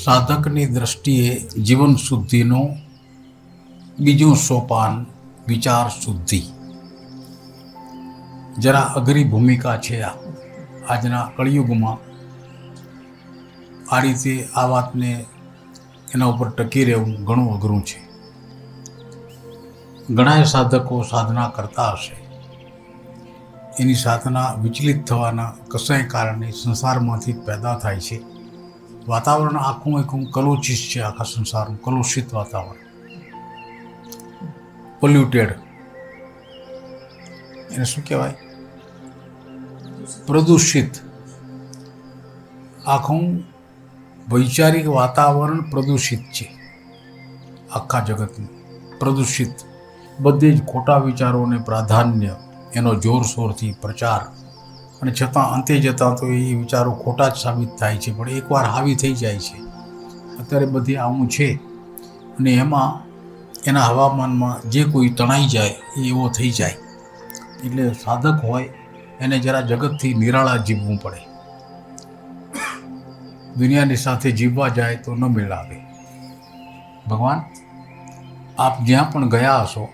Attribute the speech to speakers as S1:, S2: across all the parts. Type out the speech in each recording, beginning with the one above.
S1: સાધકની દ્રષ્ટિએ જીવન શુદ્ધિનો બીજું સોપાન વિચાર શુદ્ધિ. જરા અઘરી ભૂમિકા છે આજના કળિયુગમાં. આ રીતે આ વાતને એના ઉપર ટકી રહેવું ઘણું અઘરું છે. ઘણા સાધકો સાધના કરતા હશે, એની સાધના વિચલિત થવાના કશાય કારણે સંસારમાંથી પેદા થાય છે. વાતાવરણ આખું કલુષિત છે, આખા સંસારનું કલુષિત વાતાવરણ, પોલ્યુટેડ. એને શું કહેવાય? પ્રદૂષિત. આખું વૈચારિક વાતાવરણ પ્રદૂષિત છે, આખા જગતનું પ્રદૂષિત. બધે જ ખોટા વિચારોને પ્રાધાન્ય, એનો જોરશોરથી પ્રચાર, અને છતાં અંતે જતાં તો એ વિચારો ખોટા જ સાબિત થાય છે. પણ એકવાર હાવી થઈ જાય છે. અત્યારે બધી આવું છે, અને એમાં એના હવામાનમાં જે કોઈ તણાઈ જાય એ એવો થઈ જાય. એટલે સાધક હોય એને જરા જગતથી નિરાળા જીવવું પડે. દુનિયાની સાથે જીવવા જાય તો ન મેળ આવે. ભગવાન, આપ જ્યાં પણ ગયા હશો,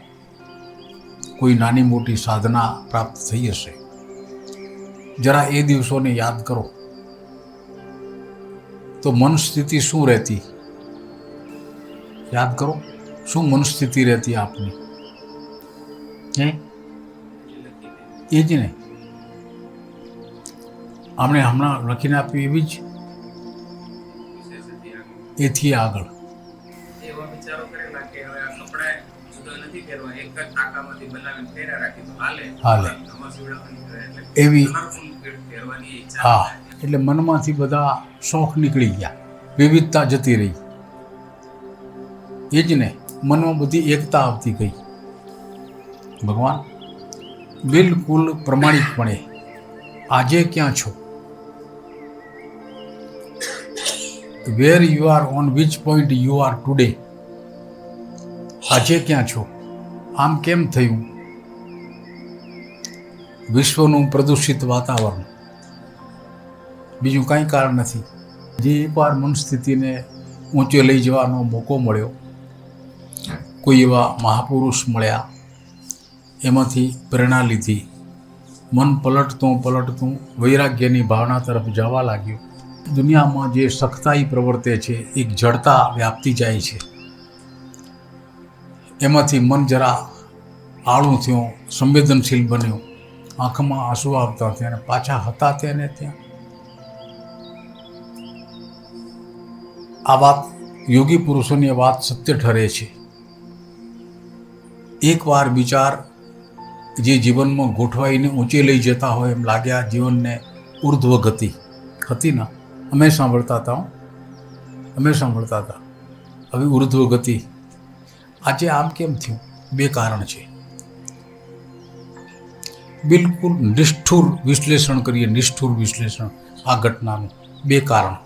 S1: કોઈ નાની મોટી સાધના પ્રાપ્ત થઈ હશે, જરા એ દિવસોને યાદ કરો તો મન સ્થિતિ શું રહેતી? યાદ કરો, શું મન સ્થિતિ રહેતી આપની? એ જ ને, આપણે હમણાં લખીને આપ્યું એવી જ, એથી આગળ હાલે એવી. હા, એટલે મનમાંથી બધા શોખ નીકળી ગયા, વિવિધતા જતી રહી. એ જ ને, મનમાં બધી એકતા આવતી ગઈ. ભગવાન, બિલકુલ પ્રમાણિકપણે આજે ક્યાં છો? Where you are, on which point you are today? આજે ક્યાં છો? આમ કેમ થયું? વિશ્વનું પ્રદૂષિત વાતાવરણ, બીજું કાંઈ કારણ નથી. જે એકવાર મન સ્થિતિને ઊંચે લઈ જવાનો મોકો મળ્યો, કોઈ એવા મહાપુરુષ મળ્યા, એમાંથી પ્રેરણા લીધી, મન પલટતું વૈરાગ્યની ભાવના તરફ જવા લાગ્યું. દુનિયામાં જે સખ્તાઈ પ્રવર્તે છે, એક જડતા વ્યાપતી જાય છે. એમાંથી મન જરા આળું થયું, સંવેદનશીલ બન્યું, આંખમાં આંસુ આવતા થયા, અને પાછા હતા તેને ત્યાં. આ વાત યોગી પુરુષોની વાત સત્ય ઠરે છે. એકવાર વિચાર જે જીવનમાં ગોઠવાઈને ઊંચે લઈ જતા હોય એમ લાગ્યા, જીવનને ઉર્ધ્વ ગતિ હતી ને, અમે સાંભળતા હતા. હવે ઉર્ધ્વ ગતિ. આજે આમ કેમ થયું? બે કારણ છે. બિલકુલ નિષ્ઠુર વિશ્લેષણ કરીએ, નિષ્ઠુર વિશ્લેષણ આ ઘટનાનું. બે કારણ.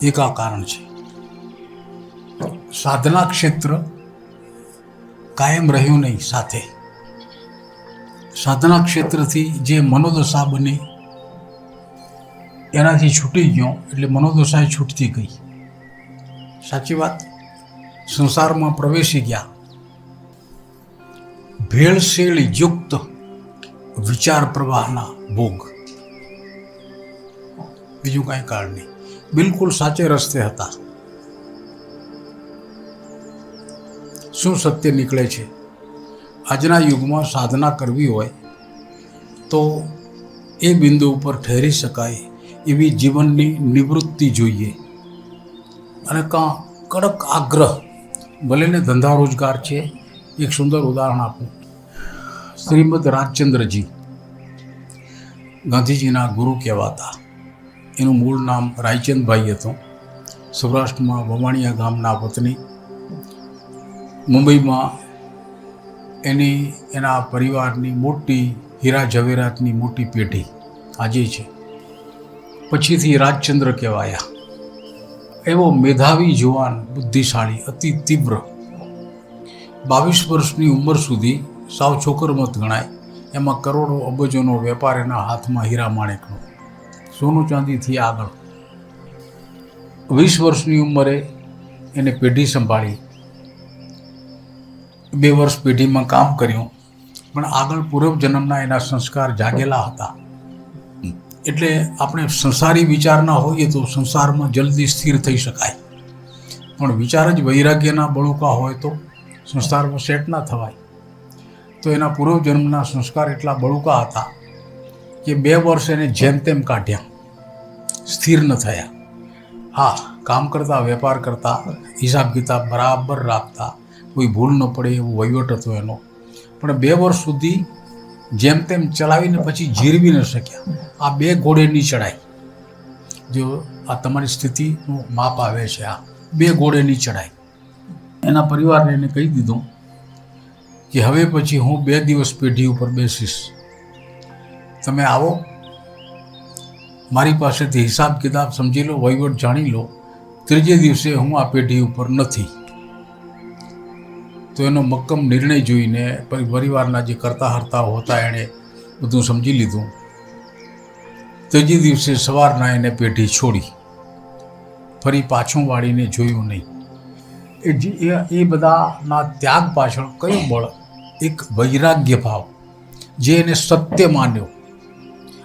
S1: એક આ કારણ છે, સાધના ક્ષેત્ર કાયમ રહ્યું નહીં સાથે. સાધના ક્ષેત્રથી જે મનોદશા બની એનાથી છૂટી ગયો, એટલે મનોદશા છૂટતી ગઈ. સાચી વાત. સંસારમાં પ્રવેશી ગયા, ભેળસેળ યુક્ત વિચાર પ્રવાહના ભોગ, બીજું કાંઈ કારણ નહીં. બિલકુલ સાચે રસ્તે હતા. શું સત્ય નીકળે છે? આજના યુગમાં સાધના કરવી હોય તો એ બિંદુ ઉપર ઠહેરી શકાય એવી જીવનની નિવૃત્તિ જોઈએ, અને કાં કડક આગ્રહ. ભલે ને ધંધા રોજગાર છે. એક સુંદર ઉદાહરણ આપું. શ્રીમદ રાજચંદ્રજી ગાંધીજીના ગુરુ કહેવાતા. એનું મૂળ નામ રાયચંદભાઈ હતું. સૌરાષ્ટ્રમાં વવાણિયા ગામના વતની. મુંબઈમાં એના પરિવારની મોટી હીરા ઝવેરાતની મોટી પેઢી આજે છે. પછીથી રાજચંદ્ર કહેવાયા. એવો મેધાવી જુવાન, બુદ્ધિશાળી, અતિ તીવ્ર. 22 વર્ષની ઉંમર સુધી સાવ છોકરમત ગણાય. એમાં કરોડો અબજોનો વેપાર એના હાથમાં હીરા માણેકનો. સોનું ચાંદીથી આગળ 20 વર્ષની ઉંમરે એને પેઢી સંભાળી, 2 વર્ષ પેઢીમાં કામ કર્યું, પણ આગળ પૂર્વજન્મના એના સંસ્કાર જાગેલા હતા. એટલે આપણે સંસારી વિચારના હોઈએ તો સંસારમાં જલ્દી સ્થિર થઈ શકાય, પણ વિચાર જ વૈરાગ્યના બળુકા હોય તો સંસારમાં સેટ ના થવાય. તો એના પૂર્વજન્મના સંસ્કાર એટલા બળુકા હતા કે 2 વર્ષ એને જેમ તેમ કાઢ્યા, સ્થિર ન થયા. હા, કામ કરતા, વેપાર કરતા, હિસાબ કિતાબ બરાબર રાખતા, કોઈ ભૂલ ન પડે એવો વહીવટ હતો એનો, પણ 2 વર્ષ સુધી જેમ તેમ ચલાવીને પછી જીરવી ન શક્યા. આ 2 ઘોડે નહીં ચડાય. જો આ તમારી સ્થિતિનું માપ આવે છે, આ 2 ઘોડે નહીં ચડાય. એના પરિવારને એને કહી દીધું કે હવે પછી હું 2 દિવસ પેઢી ઉપર બેસીશ, તમે આવો, મારી પાસેથી હિસાબ કિતાબ સમજી લો, વહીવટ જાણી લો, 3જે દિવસે હું આ પેઢી ઉપર નથી. તો એનો મક્કમ નિર્ણય જોઈને પરિવારના જે કરતા હર્તાઓ હતા એણે બધું સમજી લીધું. 3જે દિવસે સવારના એને પેઢી છોડી, ફરી પાછું વાળીને જોયું નહીં. એ બધાના ત્યાગ પાછળ કયું બળ? એક વૈરાગ્ય ભાવ, જે એને સત્ય માન્યો,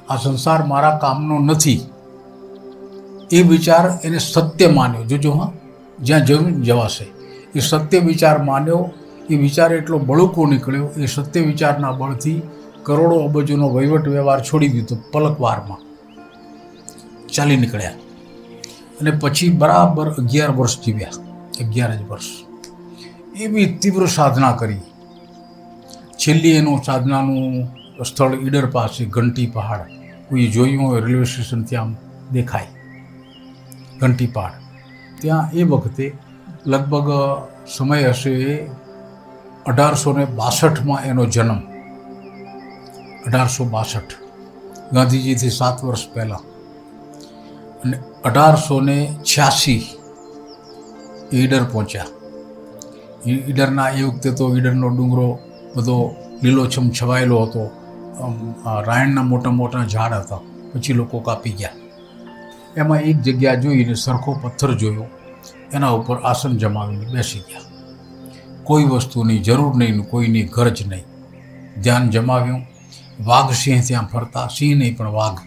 S1: આ સંસાર મારા કામનો નથી, એ વિચાર એને સત્ય માન્યો. જોજો હા, જ્યાં જરૂર જવાશે, એ સત્ય વિચાર માન્યો. એ વિચાર એટલો બળુકો નીકળ્યો, એ સત્ય વિચારના બળથી કરોડો અબજોનો વહીવટ વ્યવહાર છોડી દીધો, પલકવારમાં ચાલી નીકળ્યા. અને પછી બરાબર 11 વર્ષ જીવ્યા, 11 જ વર્ષ. એવી તીવ્ર સાધના કરી. છેલ્લી એનું સાધનાનું સ્થળ ઈડર પાસે ઘંટી પહાડ, કોઈ જોયું હોય રેલવે સ્ટેશન ત્યાં દેખાય ઘંટી પહાડ. ત્યાં એ વખતે લગભગ સમય હશે 1862માં એનો જન્મ, 1862, ગાંધીજીથી 7 વર્ષ પહેલાં. અને 1886 ઈડર પહોંચ્યા. ઈડરના એ વખતે તો ઈડરનો ડુંગરો બધો લીલોછમ છવાયેલો હતો, રાયણના મોટા મોટા ઝાડ હતા, પછી લોકો કાપી ગયા. એમાં એક જગ્યા જોઈને સરખો પથ્થર જોયો, એના ઉપર આસન જમાવીને બેસી ગયા. કોઈ વસ્તુની જરૂર નહીં, કોઈની ગરજ નહીં. ધ્યાન જમાવ્યું. વાઘ સિંહ ત્યાં ફરતા, સિંહ નહીં પણ વાઘ,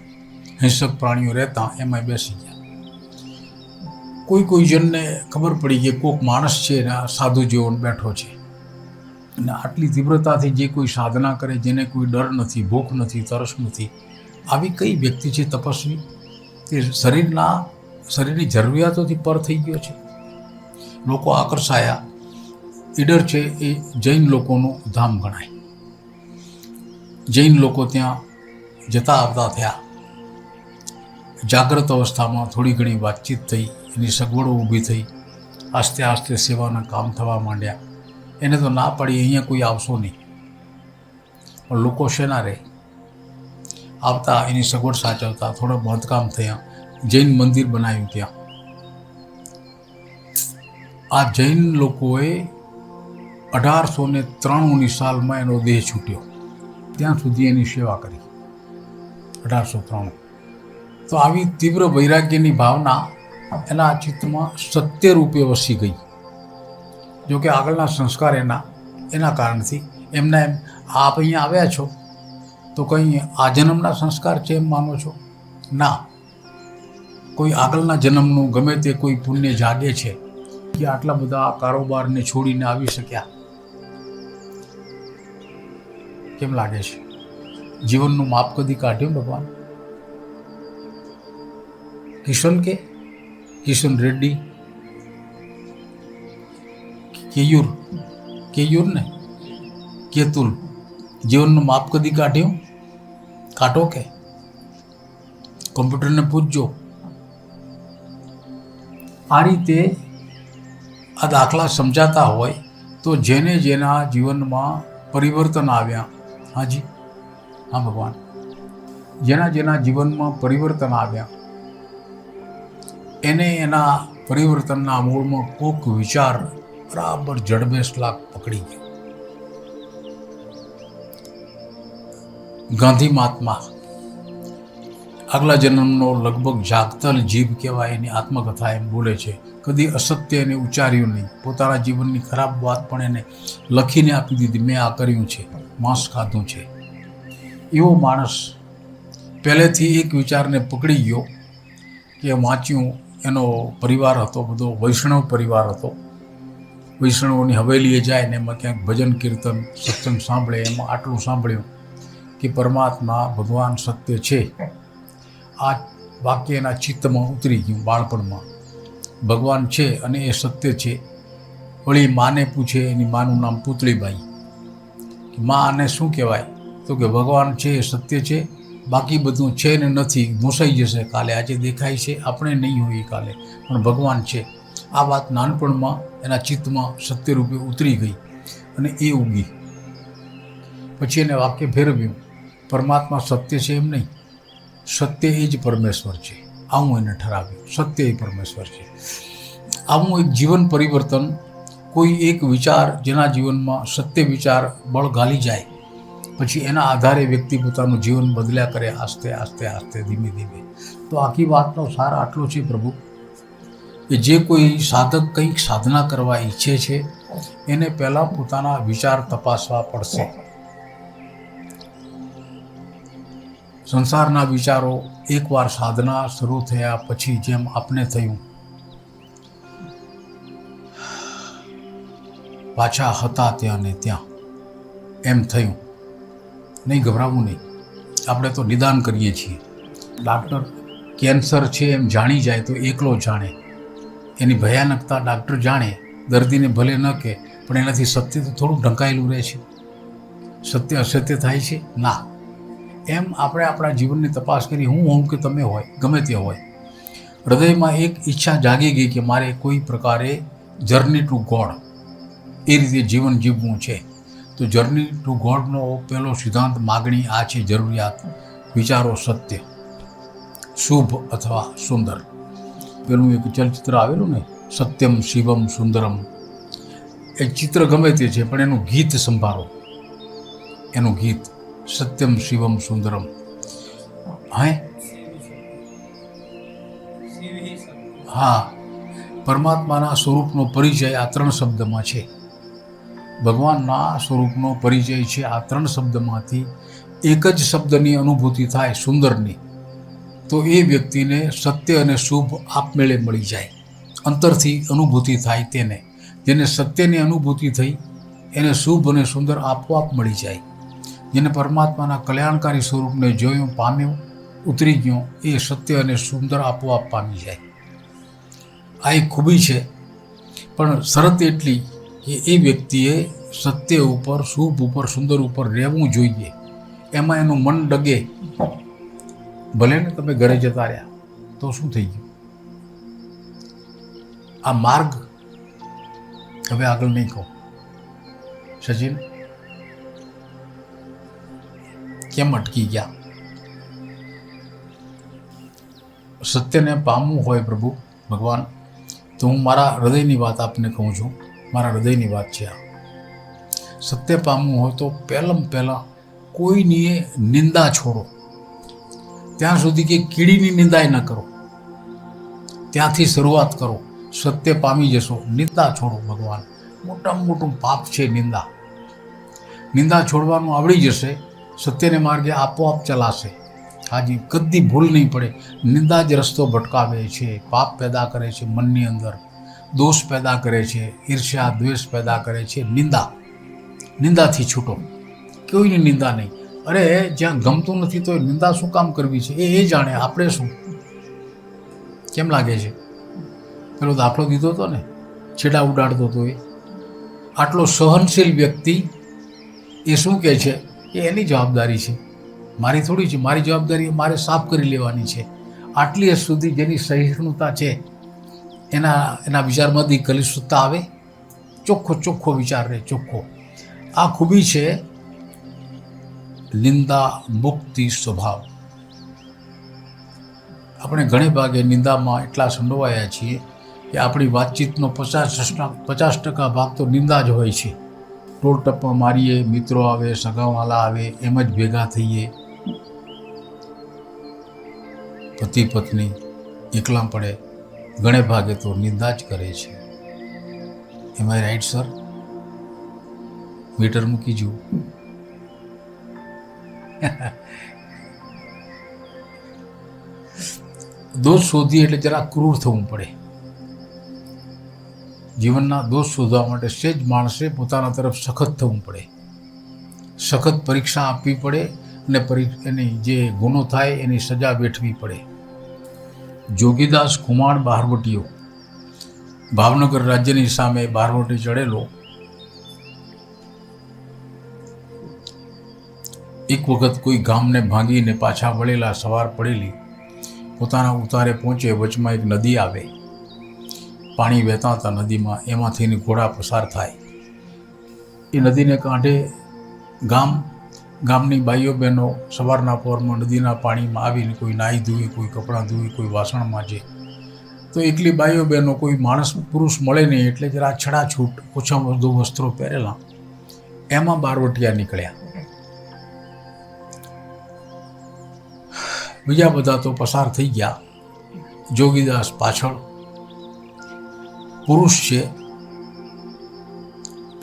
S1: હિંસક પ્રાણીઓ રહેતા, એમાં બેસી ગયા. કોઈ જણને ખબર પડી કે કોઈક માણસ છે ને સાધુ જેવો બેઠો છે. અને આટલી તીવ્રતાથી જે કોઈ સાધના કરે, જેને કોઈ ડર નથી, ભૂખ નથી, તરસ નથી, આવી કઈ વ્યક્તિ છે તપસ્વી? તે શરીરની જરૂરિયાતોથી પર થઈ ગયો છે. લોકો આકર્ષાયા. ઈડર છે એ જૈન લોકોનું ધામ ગણાય. જૈન લોકો ત્યાં જતા આવતા થયા. જાગ્રત અવસ્થામાં થોડી ઘણી વાતચીત થઈ, એની સગવડો ઊભી થઈ. આસ્તે આસ્તે સેવાના કામ થવા માંડ્યા. એને તો ના પડી, અહીંયા કોઈ આવશો નહીં, પણ લોકો શેના રહે? આવતા, એની સગવડ સાચવતા, થોડા બાંધકામ થયા, જૈન મંદિર બનાવ્યું ત્યાં. આ જૈન લોકોએ 1893ની સાલમાં એનો દેહ છૂટ્યો. ત્યાં સુધી એની સેવા કરી, 1893. તો આવી તીવ્ર વૈરાગ્યની ભાવના એના ચિત્તમાં સત્ય રૂપે વસી ગઈ. જોકે આગળના સંસ્કાર એના કારણથી એમના એમ આપ અહીંયા આવ્યા છો તો કંઈ આ જન્મના સંસ્કાર છે એમ માનો છો? ના, કોઈ આગળના જન્મનું ગમે તે કોઈ પુણ્ય જાગે છે કે આટલા બધા કારોબારને છોડીને આવી શક્યા. કેમ લાગે છે? જીવનનું માપ કદી કાઢ્યું ભગવાન? કિશન રેડ્ડી, કેયુર ને કેતુલ, જીવનનું માપ કદી કાઢ્યું? કાઢો કે કોમ્પ્યુટરને પૂછજો. આ રીતે આ દાખલા સમજાતા હોય તો જેના જીવનમાં પરિવર્તન આવ્યા, હાજી હા ભગવાન, જેના જીવનમાં પરિવર્તન આવ્યા એને એના પરિવર્તનના મૂળમાં કોક વિચાર બરાબર જડબેસલાક પકડી ગયો. ગાંધી મહાત્મા આગલા જન્મનો લગભગ જાગતલ જીભ કહેવાય એની આત્મકથા એમ બોલે છે. કદી અસત્ય એને ઉચ્ચાર્યું નહીં. પોતાના જીવનની ખરાબ વાત પણ એને લખીને આપી દીધી, મેં આ કર્યું છે, માંસ ખાધું છે. એવો માણસ પહેલેથી એક વિચારને પકડી ગયો કે વાંચ્યું. એનો પરિવાર હતો બધો વૈષ્ણવ પરિવાર હતો. વૈષ્ણવોની હવેલીએ જાય ને એમાં ક્યાંક ભજન કીર્તન સત્સંગ સાંભળે. એમાં આટલું સાંભળ્યું કે પરમાત્મા ભગવાન સત્ય છે. આ વાક્ય એના ચિત્તમાં ઉતરી ગયું બાળપણમાં. ભગવાન છે અને એ સત્ય છે. વળી માને પૂછે, એની માનું નામ પૂતળીબાઈ, કે માં આને શું કહેવાય? તો કે ભગવાન છે એ સત્ય છે, બાકી બધું છે ને નથી, મૂસાઈ જશે કાલે. આજે દેખાય છે, આપણે નહીં હોઈએ કાલે, પણ ભગવાન છે. આ વાત નાનપણમાં એના ચિત્તમાં સત્ય રૂપે ઉતરી ગઈ અને એ ઉગી. પછી એને વાક્ય ફેરવ્યું, પરમાત્મા સત્ય છે એમ નહીં, સત્ય એ જ પરમેશ્વર છે. આવું એને ઠરાવ્યું, સત્ય એ પરમેશ્વર છે. આવું એક જીવન પરિવર્તન, કોઈ એક વિચાર જેના જીવનમાં સત્ય વિચાર બળ ઘાલી જાય, પછી એના આધારે વ્યક્તિ પોતાનું જીવન બદલ્યા કરે, આસ્તે આસ્તે આસ્તે ધીમે ધીમે. તો આખી વાતનો સાર આટલો છે પ્રભુ, કે જે કોઈ સાધક કંઈક સાધના કરવા ઈચ્છે છે એને પહેલાં પોતાના વિચાર તપાસવા પડશે. સંસારના વિચારો એકવાર સાધના શરૂ થયા પછી જેમ આપને થયું, પાછા હતા ત્યાં ને ત્યાં એમ થયું. નહીં, ગભરાવું નહીં. આપણે તો નિદાન કરીએ છીએ. ડાક્ટર કેન્સર છે એમ જાણી જાય તો એકલો જાણે. એની ભયાનકતા ડાક્ટર જાણે, દર્દીને ભલે ન કહે, પણ એનાથી સત્ય તો થોડું ઢંકાયેલું રહે છે. સત્ય અસત્ય થાય છે ના. એમ આપણે આપણા જીવનની તપાસ કરી, હું હોઉં કે તમે હોય, ગમે તે હોય, હૃદયમાં એક ઈચ્છા જાગી ગઈ કે મારે કોઈ પ્રકારે જર્ની ટુ ગોડ એ રીતે જીવન જીવવું છે. તો જર્ની ટુ ગોડનો પહેલો સિદ્ધાંત, માગણી આ છે, જરૂરિયાત, વિચારો સત્ય, શુભ અથવા સુંદર. પેલું એક ચલચિત્ર આવેલું ને, સત્યમ શિવમ સુંદરમ. એ ચિત્ર ગમે તે છે, પણ એનું ગીત સંભાળો. એનું ગીત સત્યમ શિવમ સુંદરમ. હા, પરમાત્માના સ્વરૂપનો પરિચય આ 3 શબ્દમાં છે. ભગવાનના સ્વરૂપનો પરિચય છે આ 3 શબ્દમાંથી. એક જ શબ્દની અનુભૂતિ થાય, સુંદરની, તો એ વ્યક્તિને સત્ય અને શુભ આપમેળે મળી જાય. અંતરથી અનુભૂતિ થાય તેને. જેને સત્યની અનુભૂતિ થઈ એને શુભ અને સુંદર આપોઆપ મળી જાય. જેને પરમાત્માના કલ્યાણકારી સ્વરૂપને જોયું, પામ્યું, ઉતરી ગયો, એ સત્ય અને સુંદર આપોઆપ પામી જાય. આ એક ખૂબી છે. પણ શરત એટલી કે એ વ્યક્તિએ સત્ય ઉપર, શુભ ઉપર, સુંદર ઉપર રહેવું જોઈએ. એમાં એનું મન ડગે. ભલે ને તમે ઘરે જતા રહ્યા તો શું થઈ ગયું? આ માર્ગ હવે આગળ નહીં કહું. સચિન કેમ અટકી ગયા? સત્યને પામવું હોય પ્રભુ ભગવાન, તો હું મારા હૃદયની વાત આપને કહું છું. મારા હૃદયની વાત છે આ. સત્ય પામવું હોય તો પહેલાં કોઈની નિંદા છોડો. ત્યાં સુધી કે કીડીની નિંદાય ન કરો. ત્યાંથી શરૂઆત કરો. સત્ય પામી જશો. નિંદા છોડો ભગવાન. મોટામાં મોટું પાપ છે નિંદા. નિંદા છોડવાનું આવડી જશે, સત્યને માર્ગે આપોઆપ ચલાશે. હાજી, કદી ભૂલ નહીં પડે. નિંદા જ રસ્તો ભટકાવે છે, પાપ પેદા કરે છે મનની અંદર, દોષ પેદા કરે છે, ઈર્ષ્યા દ્વેષ પેદા કરે છે. નિંદાથી છૂટો. કોઈની નિંદા નહીં. અરે જ્યાં ગમતું નથી તો નિંદા શું કામ કરવી છે એ જાણે. આપણે શું? કેમ લાગે છે? પેલો દાખલો દીધો હતો ને, છેડા ઉડાડતો હતો એ. આટલો સહનશીલ વ્યક્તિ એ શું કહે છે કે એની જવાબદારી છે, મારી થોડી છે. મારી જવાબદારી મારે સાફ કરી લેવાની છે. આટલી હદ સુધી જેની સહિષ્ણુતા છે, એના વિચારમાંથી કલુષિતતા આવે. ચોખ્ખો વિચાર રહે, ચોખ્ખો. આ ખૂબી છે નિંદા મુક્તિ સ્વભાવ. આપણે ઘણી ભાગે નિંદામાં એટલા સંડોવાયા છીએ કે આપણી વાતચીતનો 50% ભાગ તો નિંદા જ હોય છે. ટોળ ટપ્પા મારીએ, મિત્રો આવે, સગાવાલા આવે, એમ જ ભેગા થઈએ. પતિ પત્ની એકલા પડે ઘણે ભાગે તો નિંદા જ કરે છે. એમ આઈ રાઈટ સર? મીટર મૂકી જુઓ. દોષ શોધી એટલે જરા ક્રૂર થવું પડે. જીવનના દોષ શોધવા માટે સહેજ માણસે પોતાના તરફ સખત થવું પડે, સખત પરીક્ષા આપવી પડે અને એની જે ગુનો થાય એની સજા વેઠવી પડે. જોગીદાસ ખુમાણ બહારવટીયો ભાવનગર રાજ્યની સામે બહારવટી ચડેલો. એક વખત કોઈ ગામને ભાંગીને પાછા વળેલા સવાર પડેલી પોતાના ઉતારે પહોંચે, વચમાં એક નદી આવે. પાણી વહેતા હતા નદીમાં, એમાંથીને ઘોડા પસાર થાય. એ નદીને કાંઠે ગામની બાઈઓ બહેનો સવારના પહોરમાં નદીના પાણીમાં આવીને કોઈ નાહી ધોઈ, કોઈ કપડાં ધોઈ, કોઈ વાસણ માંજે. તો એકલી બાઈઓ બહેનો, કોઈ માણસ પુરુષ મળે નહીં એટલે જરા છડાછૂટ ઓછામાં વધુ વસ્ત્રો પહેરેલા, એમાં બહારવટિયા નીકળ્યા. બીજા બધા તો પસાર થઈ ગયા. જોગીદાસ પાછળ. પુરુષ છે,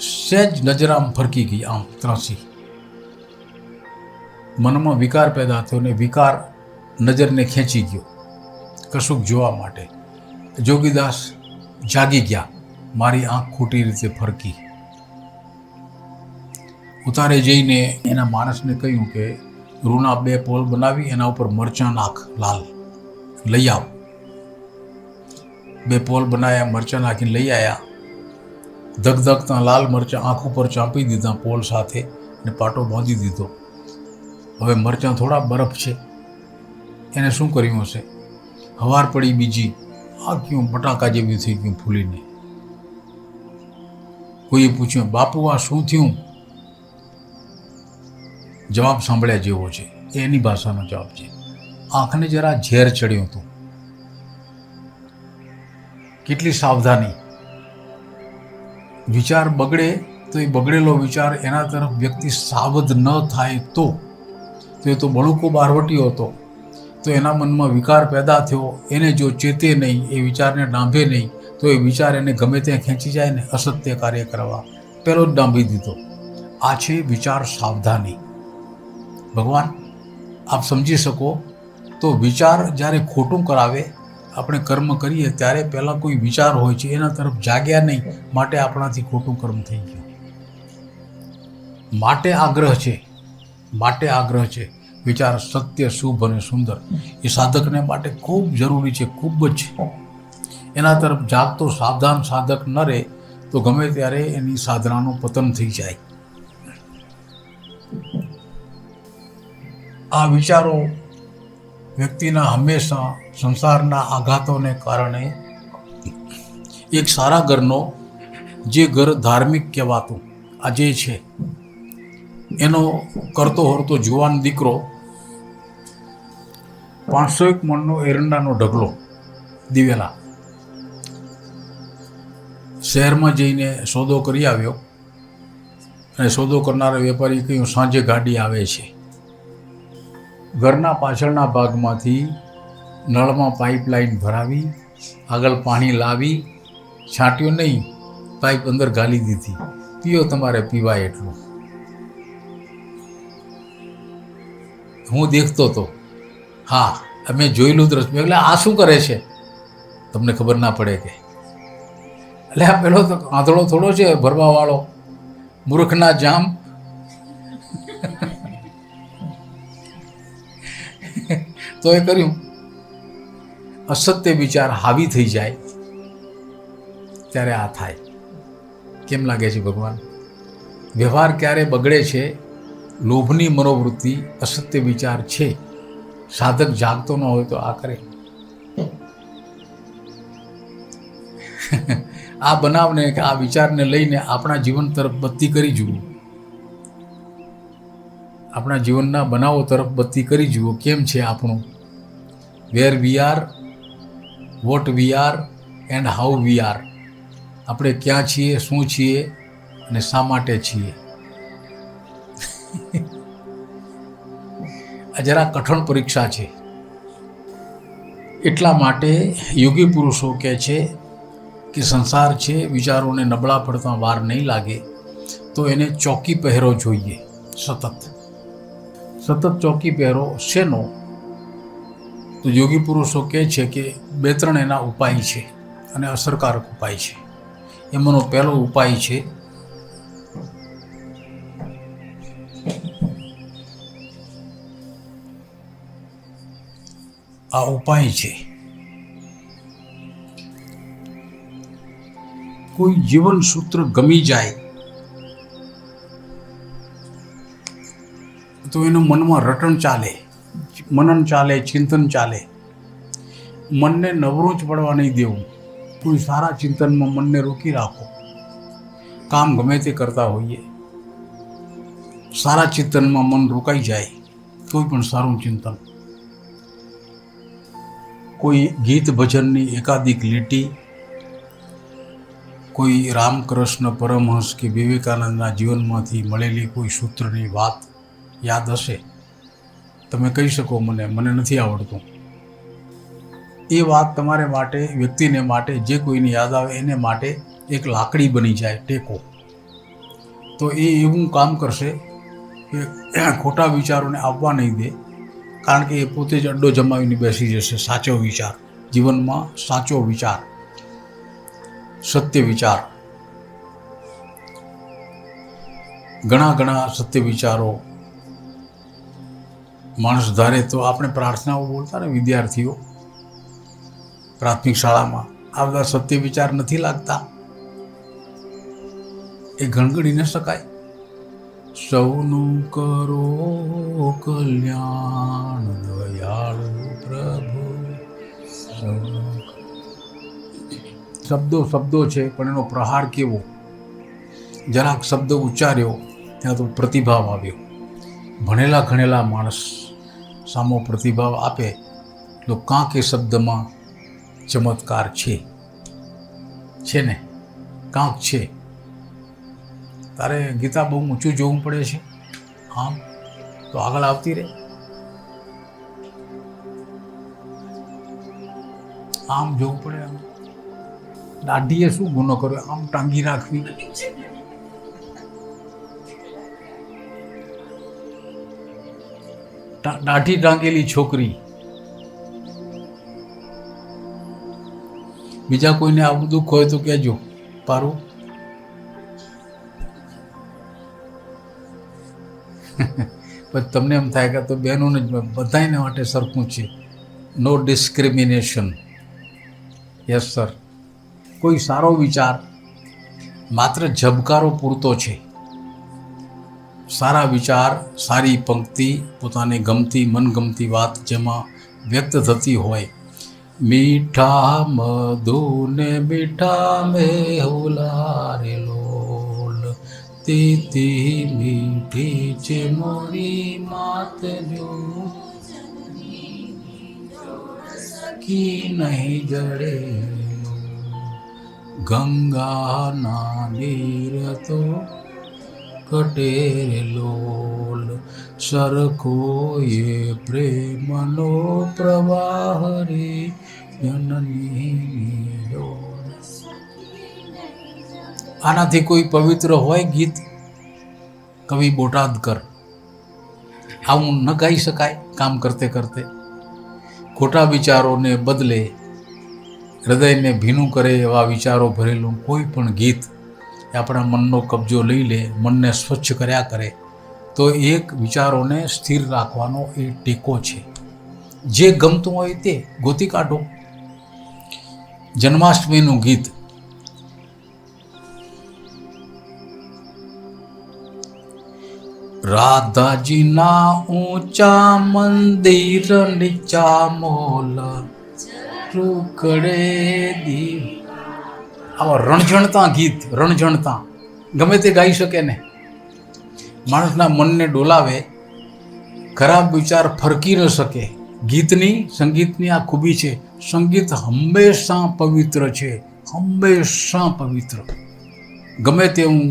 S1: સહેજ નજર આમ ફરકી ગઈ, આમ ત્રાસી. મનમાં વિકાર પેદા થયો ને વિકાર નજરને ખેંચી ગયો કશુંક જોવા માટે. જોગીદાસ જાગી ગયા, મારી આંખ ખોટી રીતે ફરકી. ઉતારે જઈને એના માણસને કહ્યું કે રૂના 2 પોલ બનાવી એના ઉપર મરચાં નાખ, લાલ લઈ આવ. 2 પોલ બનાવ્યા, મરચાં નાખીને લઈ આવ્યા. ધગધગતા લાલ મરચાં આંખ ઉપર ચાંપી દીધા પોલ સાથે અને પાટો બાંધી દીધો. હવે મરચાં થોડા બરફ છે, એને શું કર્યું હશે? હવાર પડી બીજી, આ ક્યું બટાકા જેવી થઈ ગયું ફૂલીને. કોઈએ પૂછ્યું, બાપુ આ શું થયું? જવાબ સાંભળ્યા જેવો છે, એની ભાષાનો જવાબ છે. આંખને જરા ઝેર ચડ્યું હતું. કેટલી સાવધાની! વિચાર બગડે તો એ બગડેલો વિચાર એના તરફ વ્યક્તિ સાવધ ન થાય તો એ તો બળુકો બહારવટીયો હતો. તો એના મનમાં વિકાર પેદા થયો, એને જો ચેતે નહીં, એ વિચારને ડાંભે નહીં, તો એ વિચાર એને ગમે ત્યાં ખેંચી જાય ને અસત્ય કાર્ય કરવા પહેલો જ ડાંભી દીધો. આ છે વિચાર સાવધાની. ભગવાન આપ સમજી શકો તો વિચાર જ્યારે ખોટું કરાવે, આપણે કર્મ કરીએ ત્યારે પહેલાં કોઈ વિચાર હોય છે, એના તરફ જાગ્યા નહીં, માટે આપણાથી ખોટું કર્મ થઈ ગયું. માટે આગ્રહ છે વિચાર સત્ય, શુભ અને સુંદર એ સાધકને માટે ખૂબ જરૂરી છે, ખૂબ જ. એના તરફ જાગતો સાવધાન સાધક ન રહે તો ગમે ત્યારે એની સાધનાનું પતન થઈ જાય. આ વિચારો વ્યક્તિના હંમેશા સંસારના આઘાતોને કારણે એક સારા ઘરનો, જે ઘર ધાર્મિક કહેવાતું આજે છે, એનો કરતો હરતો જુવાન દીકરો 501 મણનો એરંડાનો ઢગલો દિવેલા શહેરમાં જઈને સોદો કરી આવ્યો. અને સોદો કરનારા વેપારી કહ્યું, સાંજે ગાડી આવે છે. ઘરના પાછળના ભાગમાંથી નળમાં પાઇપલાઇન ભરાવી, આગળ પાણી લાવી, છાંટ્યો નહીં, પાઇપ અંદર ગાલી દીધી, પીઓ તમારે પીવાય એટલું. હું દેખતો હતો, હા અમે જોયેલું દ્રશ્ય. એટલે આ શું કરે છે તમને ખબર ના પડે કે? એટલે આ પેલો તો આંધળો થોડો છે ભરવાવાળો, મૂર્ખના જામ. તો એ કર્યું. અસત્ય વિચાર હાવી થઈ જાય ત્યારે આ થાય. કેમ લાગે છે ભગવાન? વ્યવહાર ક્યારે બગડે છે? લોભની મનોવૃત્તિ, અસત્ય વિચાર છે. સાધક જાગતો ન હોય તો આ કરે. આ બનાવને કે આ વિચારને લઈને આપણા જીવન તરફ બત્તી કરી જુઓ. આપણા જીવનના બનાવો તરફ બત્તી કરી જુઓ. કેમ છે આપણું? Where we are, what we are and how we are. આપણે ક્યાં છીએ, શું છીએ અને શા માટે છીએ. આ જરા કઠણ પરીક્ષા છે. એટલા માટે યોગી પુરુષો કહે છે કે સંસાર છે, વિચારોને નબળા પડતા વાર નહીં લાગે તો એને ચોકી પહેરો જોઈએ. સતત ચોકી પહેરો શેનો? તો યોગી પુરુષો કહે છે કે 2-3 એના ઉપાય છે અને અસરકારક ઉપાય છે. એમાંનો પહેલો ઉપાય છે આ ઉપાય છે કોઈ જીવન સૂત્ર ગમી જાય તો એનું મનમાં રટણ ચાલે, મનન ચાલે, ચિંતન ચાલે. મનને નવરું જ પડવા નહીં દેવું. કોઈ સારા ચિંતનમાં મનને રોકી રાખો. કામ ગમે તે કરતા હોઈએ, સારા ચિંતનમાં મન રોકાઈ જાય, કોઈ પણ સારું ચિંતન. કોઈ ગીત ભજનની એકાદિક લીટી, કોઈ રામકૃષ્ણ પરમહંસ કે વિવેકાનંદના જીવનમાંથી મળેલી કોઈ સૂત્રની વાત યાદ હશે, તમે કહી શકો મને નથી આવડતું. એ વાત તમારે માટે, વ્યક્તિને માટે, જે કોઈને યાદ આવે એને માટે એક લાકડી બની જાય, ટેકો. તો એ એવું કામ કરશે કે ખોટા વિચારોને આવવા નહીં દે, કારણ કે એ પોતે જ અડ્ડો જમાવીને બેસી જશે. સાચો વિચાર, જીવનમાં સાચો વિચાર, સત્ય વિચાર, ઘણા સત્ય વિચારો માણસ ધારે તો આપણે પ્રાર્થનાઓ બોલતા ને વિદ્યાર્થીઓ પ્રાથમિક શાળામાં, આ બધા સત્ય વિચાર નથી લાગતા? એ ગણગણી ન શકાય. સૌનું કરો કલ્યાણ દયાળુ પ્રભુ. શબ્દો છે, પણ એનો પ્રહાર કેવો! જરાક શબ્દ ઉચ્ચાર્યો ત્યાં તો પ્રતિભાવ આવ્યો. ભણેલા ગણેલા માણસ સામો પ્રતિભાવ આપે તો કાંક એ શબ્દમાં ચમત્કાર છે ને, કાંક છે. તારે ગીતા બહુ ઊંચું જોવું પડે છે, આમ તો આગળ આવતી રહે. આમ જોવું પડે. આમ દાઢીએ શું ગુનો કર્યો? આમ ટાંગી રાખવી. દાઢી ટાંગેલી છોકરી. બીજા કોઈને આવું દુઃખ હોય તો કહેજો, પારું. પણ તમને એમ થાય કે તો બહેનોને જ બધાને માટે સરખું છે. નો ડિસ્ક્રિમિનેશન. Yes sir. કોઈ સારો વિચાર માત્ર ઝબકારો પૂરતો છે. સારા વિચાર, સારી પંક્તિ, પોતાને ગમતી મનગમતી વાત જેમાં વ્યક્ત થતી હોય. મીઠા મધુને મીઠા મેહુલા રે લોલ, તીતી મીઠી છે મોરી માત જો, સખી નહીં જડે ગંગાના નીર તો કટેર લોલ, સરખો એ પ્રેમનો પ્રવાહ રે જનની ડોલ. આનાથી કોઈ પવિત્ર હોય ગીત? કવિ બોટાદકર. આવું ન ગાઈ શકાય કામ કરતે કરતે. ખોટા વિચારોને બદલે હૃદયને ભીનું કરે એવા વિચારો ભરેલું કોઈ પણ ગીત આપણા મનનો કબજો લઈ લે, મનને સ્વચ્છ કર્યા કરે, તો એક વિચારોને સ્થિર રાખવાનો એ ટેકો છે. જે ગમતું હોય તે ગોતી કાઢો. જન્માષ્ટમીનું ગીત, રાધાજીના ઊંચા મંદિર નીચા મોલ રૂકડે દી. આવા રણઝણતા ગીત, રણઝણતા ગમે તે ગાઈ શકે ને. માણસના મનને ડોલાવે, ખરાબ વિચાર ફરકી ન શકે. ગીતની, સંગીતની આ ખૂબી છે. સંગીત હંમેશા પવિત્ર છે, હંમેશા પવિત્ર. ગમે તેવું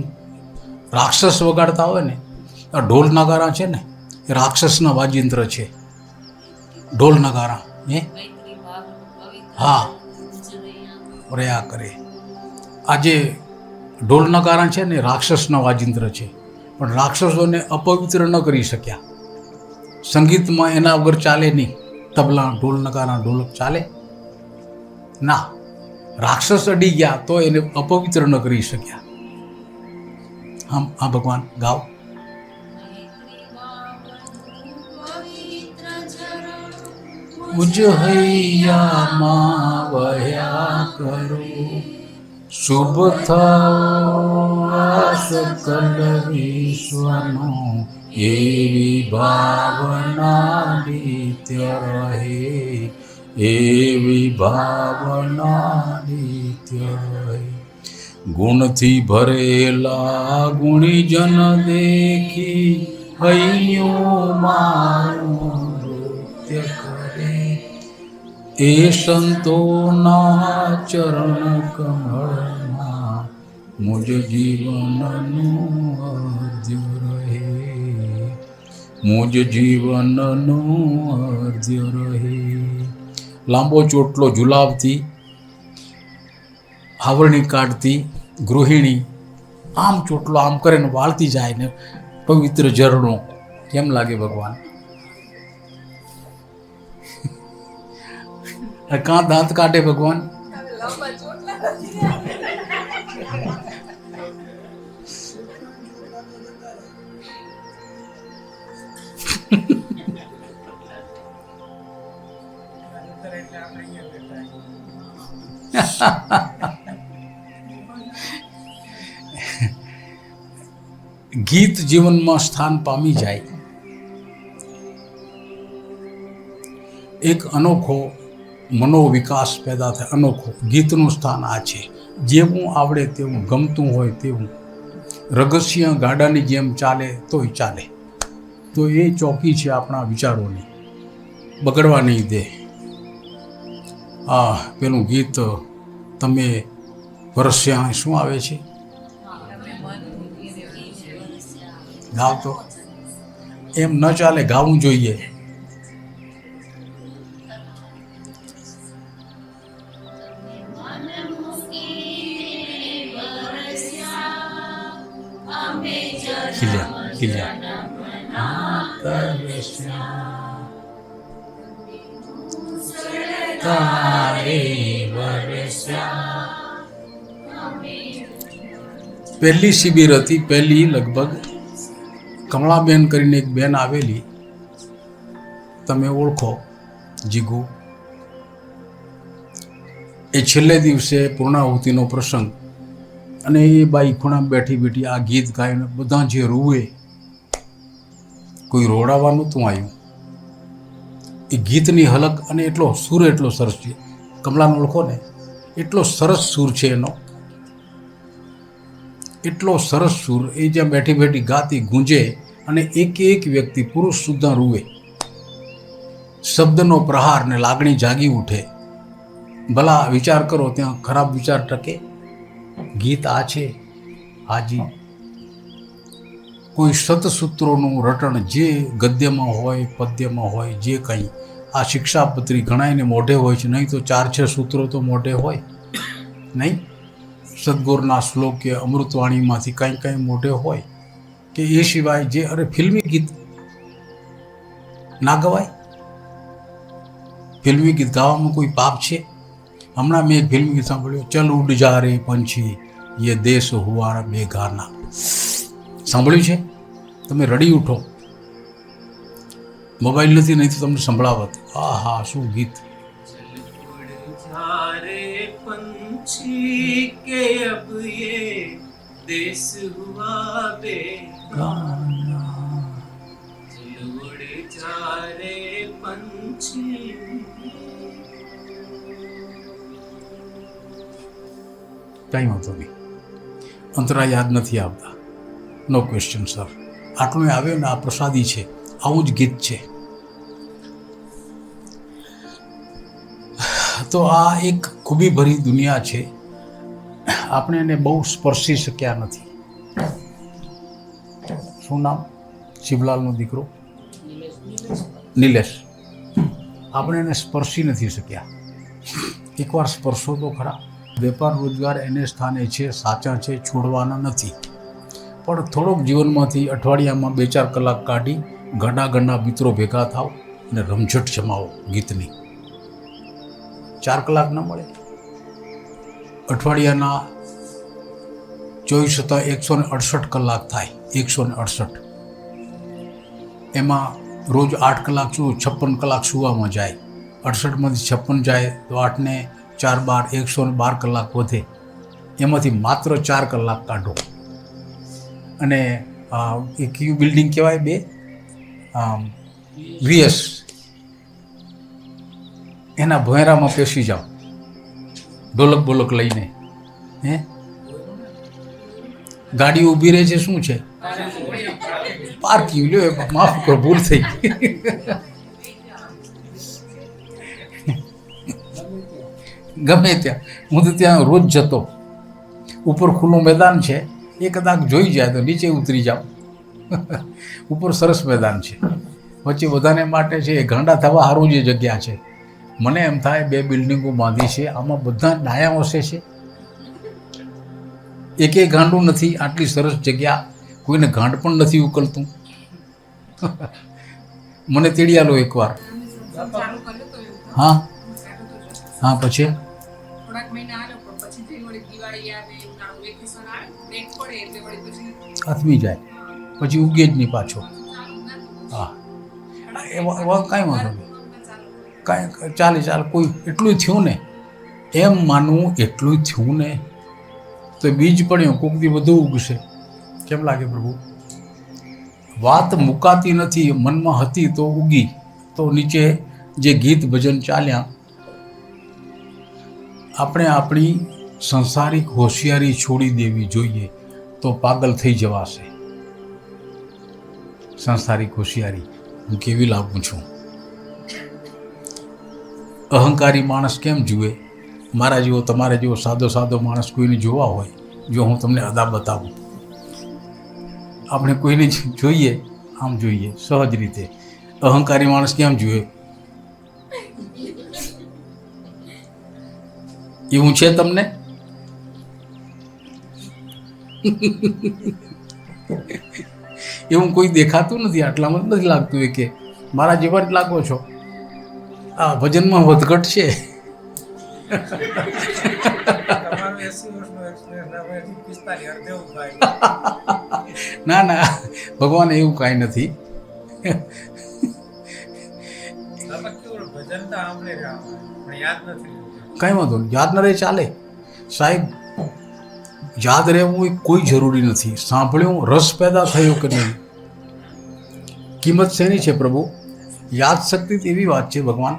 S1: રાક્ષસ વગાડતા હોય ને, આ ઢોલ નગારા છે ને, એ રાક્ષસના વાજિંત્ર છે. ઢોલ નગારા હા, રહ્યા કરે. આજે ઢોલ નગારા છે ને રાક્ષસના વાજિંત્ર છે, પણ રાક્ષસોને અપવિત્ર ન કરી શક્યા. સંગીતમાં એના વગર ચાલે નહીં. તબલા, ઢોલ નગારા, ઢોલક ચાલે ના. રાક્ષસ અડી ગયા તો એને અપવિત્ર ન કરી શક્યા. હા ભગવાન ગાઓ. ઉજહૈયામાં વહ્યા કરો, શુભ થવા સકલ વિશ્વનો, એવી ભાવના નિત્ય રહે, એવી ભાવના નિત્ય રહે. ગુણથી ભરેલા ગુણીજન દેખી, હૈયું મારું નૃત્ય કરે, એ સંતોના ચરણ કમળમાં મુજ જીવનનું અર્ધ્ય રહે, મુજ જીવનનું અર્ધ્ય રહે. લાંબો ચોટલો ઝુલાવતી, આવરણી કાઢતી ગૃહિણી આમ ચોટલો આમ કરે ને વાળતી જાય ને પવિત્ર ઝરણો. કેમ લાગે ભગવાન? કાં દાંત કાઢે ભગવાન? ગીત જીવનમાં સ્થાન પામી જાય. એક અનોખો મનોવિકાસ પેદા થાય. અનોખો ગીતનું સ્થાન આ છે. જેવું આવડે તેવું, ગમતું હોય તેવું, રગસ્ય ગાડાની જેમ ચાલે તોય ચાલે. તો એ ચોકી છે આપણા વિચારોની, બગડવા નહીં દે. પેલું ગીત તમે વરસ્યા શું આવે છે? ગાવ તો. એમ ન ચાલે, ગાવું જોઈએ. પહેલી શિબિર હતી, પહેલી લગભગ કમળાબેન કરીને એક બેન આવેલી, તમે ઓળખો, જીગુ. એ છેલ્લે દિવસે પૂર્ણાહુતિનો પ્રસંગ, અને એ બાઈ ખૂણામાં બેઠી બેઠી આ ગીત ગાઈને બધા જે રૂવે, કોઈ રોડાવા નહોતું આવ્યું. એ ગીતની હલક અને એટલો સૂર એટલો સરસ છે. કમળાને ઓળખો ને? એટલો સરસ સૂર છે એનો, એટલો સરસ સૂર. એ જ્યાં બેઠી બેઠી ગાતી ગુંજે અને એક એક વ્યક્તિ પુરુષ સુદ્ધા રૂવે. શબ્દનો પ્રહાર ને લાગણી જાગી ઉઠે. ભલા વિચાર કરો, ત્યાં ખરાબ વિચાર ટકે? ગીત આ છે. હાજી, કોઈ સતસૂત્રોનું રટણ જે ગદ્યમાં હોય, પદ્યમાં હોય, જે કંઈ આ શિક્ષાપત્રી ઘણાઈને મોઢે હોય છે, નહીં તો 4-6 સૂત્રો તો મોઢે હોય નહીં. સદગુરુના શ્લોક કે અમૃતવાણીમાંથી કંઈ કંઈ મોઢે હોય, કે એ સિવાય જે અરે ફિલ્મી ગીત ના ગવાય? ફિલ્મી ગીત ગાવામાં કોઈ પાપ છે? હમણાં મેં એક ફિલ્મી ગીત સાંભળ્યું, ચલ ઉડ જા રે પંછી યે દેશ હુઆ બેગાના. સાંભળ્યું છે? તમે રડી ઉઠો. મોબાઈલ નથી, નહીં તો તમને સંભળાવત. હા હા, શું ગીત!
S2: के अब ये देश हुआ बेगाना, उड़ जा रे पंछी.
S1: કંઈ વાંધો નહીં, અંતરા યાદ નથી આવતા. નો ક્વેશ્ચન સર. આટલું આવ્યો ને, આ પ્રસાદી છે, આવું જ ગીત છે. તો આ એક ખૂબી ભરી દુનિયા છે. આપણે એને બહુ સ્પર્શી શક્યા નથી. શું નામ? શિવલાલનો દીકરો નિલેશ. આપણે એને સ્પર્શી નથી શક્યા. એકવાર સ્પર્શો તો ખરા. વેપાર રોજગાર એને સ્થાને છે, સાચા છે, છોડવાના નથી. પણ થોડોક જીવનમાંથી અઠવાડિયામાં 2-4 કલાક કાઢી ઘણા મિત્રો ભેગા થાવ અને રમઝટ જમાવો ગીતની. 4 કલાક ન મળે. અઠવાડિયાના 24 168 કલાક થાય. 168 એમાં રોજ 8 કલાક શું 56 કલાક સુવામાં જાય. 68માંથી 56 જાય તો 8 ને 4 12 112 કલાક વધે. એમાંથી માત્ર 4 કલાક કાઢો. અને એ કયું બિલ્ડિંગ કહેવાય? 2 VS એના ભોંયરામાં પેસી જાઓ ઢોલક લઈને. હે ગાડી ઊભી રહે છે, શું છે? પાર્કિંગ. લ્યો, માફ કરો, ભૂલ થઈ ગઈ. ગમે ત્યાં. હું તો ત્યાં રોજ જતો. ઉપર ખુલ્લું મેદાન છે, એ કદાચ જોઈ જાય તો નીચે ઉતરી જાઓ. ઉપર સરસ મેદાન છે, વચ્ચે બધાને માટે છે. ગાંડા થવા સારું જે જગ્યા છે. મને એમ થાય 2 બિલ્ડિંગો બાંધી છે, આમાં બધા ડાયા વસે છે. એકેય ગાંડું નથી. આટલી સરસ જગ્યા, કોઈને ગાંડ પણ નથી ઉકલતું. મને તેડી આલો એકવાર. હા હા, પછી આથમી જાય, પછી ઉગે જ નહીં પાછો. હા, એવા કાંઈ વાંધો નહીં. કાંઈ ચાલે, કોઈ એટલું થયું ને, એમ માનવું એટલું થયું ને તો બીજ પડ્યું, કોક દી વધુ ઉગશે. કેમ લાગે પ્રભુ? વાત મુકાતી નથી, મનમાં હતી તો ઉગી. તો નીચે જે ગીત ભજન ચાલ્યા, આપણે આપણી સંસારિક હોશિયારી છોડી દેવી જોઈએ, તો પાગલ થઈ જવાશે. સંસારિક હોશિયારી હું કેવી લાગું છું. અહંકારી માણસ કેમ જુએ? મારા જેવો, તમારા જેવો સાદો માણસ કોઈને જોવા હોય, જો હું તમને અદા બતાવું, આપણે કોઈને જોઈએ, આમ જોઈએ સહજ રીતે. અહંકારી માણસ કેમ જુએ? એવું છે તમને? એવું કોઈ દેખાતું નથી. આટલામાં નથી લાગતું એ કે મારા જેવા જ લાગો છો. આ ભજનમાં વધઘટ છે. ના, ભગવાન એવું કાંઈ નથી. કાંઈ વાંધો નહીં, યાદ ન રહે ચાલે સાહેબ. યાદ રહેવું એ કોઈ જરૂરી નથી. સાંભળ્યું, રસ પેદા થયો કે નહીં. કિંમત શેની છે પ્રભુ? યાદ શક્તિ એવી વાત છે ભગવાન,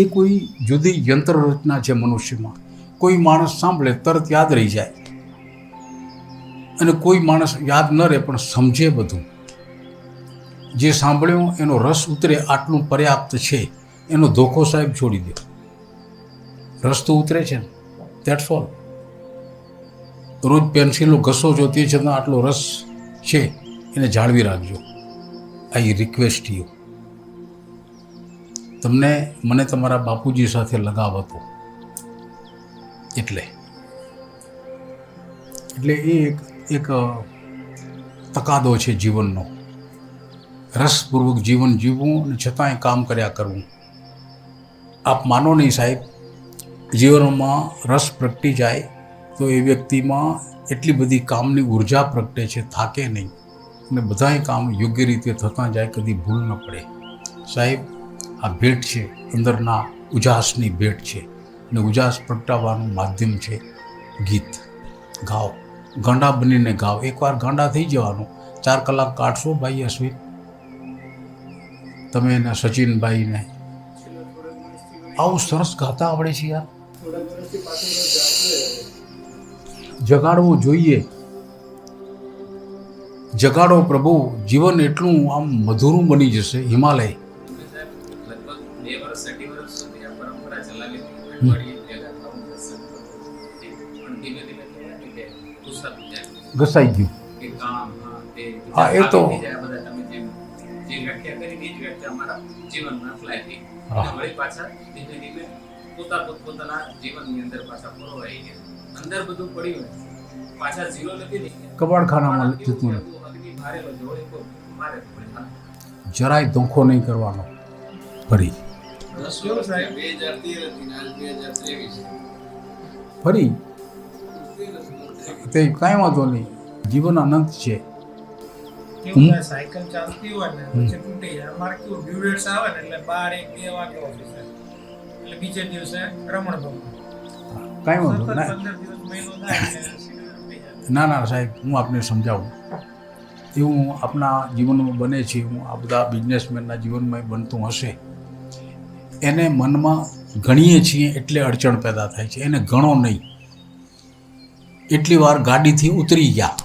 S1: એ કોઈ જુદી યંત્ર રચના છે મનુષ્યમાં. કોઈ માણસ સાંભળે તરત યાદ રહી જાય, અને કોઈ માણસ યાદ ન રહે પણ સમજે બધું. જે સાંભળ્યું એનો રસ ઉતરે આટલું પર્યાપ્ત છે. એનો ધોખો સાહેબ છોડી દો. રસ તો ઉતરે છે ને, ધેટ્સ ઓલ. રોજ પેન્સિલો ઘસો છો, તે છતાં આટલો રસ છે, એને જાળવી રાખજો. I request you. તમને, મને તમારા બાપુજી સાથે લગાવ હતો, એટલે એ એક તકાદો છે જીવનનો. રસપૂર્વક જીવન જીવવું અને છતાંય કામ કર્યા કરવું. આપ માનો નહીં સાહેબ, જીવનમાં રસ પ્રગટી જાય તો એ વ્યક્તિમાં એટલી બધી કામની ઉર્જા પ્રગટે છે, થાકે નહીં, અને બધાય કામ યોગ્ય રીતે થતાં જાય, કદી ભૂલ ન પડે. સાહેબ, આ ભેટ છે, અંદરના ઉજાસની ભેટ છે, અને ઉજાસ પ્રગટાવવાનું માધ્યમ છે ગીત. ગાઓ, ગાંડા બનીને ગાઓ. એકવાર ગાંડા થઈ જવાનું. 4 કલાક કાઢશો ભાઈ અશ્વિન, તમે એના સચિનભાઈને. આવું સરસ ગાતા આવડે છે યાર. જગાડવું જોઈએ. જગાડો પ્રભુ. જીવન એટલું આમ મધુરું બની જશે, હિમાલય.
S2: લગભગ 2 વર્ષ 2.5 વર્ષ સુધી આ પરંપરા ચલાવી હતી. અઠવાડિયે ભેગા થવું દર્શન કરવું. પણ ધીમે ધીમે
S1: ઘસાઈ ગયું.
S2: કે કામ,
S1: હા, એ તો
S2: બધા તમે જે વ્યાખ્યા કરી એ જ વ્યાખ્યા અમારા જીવનમાં અપ્લાય થઈ. વળી પાછા ધીમે ધીમે પોતપોતાના જીવનની અંદર પાછા પરોવાઈ ગયા. અંદર બધું પડ્યું ને પાછા ઝીરો નથી થઈ ગયા.
S1: કબાડખાનામાં
S2: કેવું
S1: જતું
S2: છે,
S1: નથી.
S2: અગ્નિ મારેલો જોડે તો મારે તો પડે. હા.
S1: જરાય ધોખો નહીં કરવાનો. ફરી
S2: કેવું સાહેબ?
S3: 2013 હતી ને આજ 2023.
S1: ફરી તે કાંઈ વાંધો નહીં, જીવન અનંત છે.
S4: કેવું થાય, સાયકલ ચાલતી હોય ને પછી તૂટી જાય. અમારે કેવું ડ્યુરેટ્સ આવે ને એટલે 12-1-2 વાગે ઓફિસ એટલે બીજે દિવસે રમણ ભમણ.
S1: કાંઈ વાંધો
S4: સતત
S1: ના
S4: 15 દિવસ મહિનો થાય એટલે schedule તૂટી જાય.
S1: ના ના સાહેબ, હું આપને સમજાવું. એવું આપણા જીવનમાં બને છે, હું આ બધા બિઝનેસમેનના જીવનમાં બનતું હશે. એને મનમાં ગણીએ છીએ એટલે અડચણ પેદા થાય છે. એને ગણો નહીં. એટલી વાર ગાડીથી ઉતરી ગયા,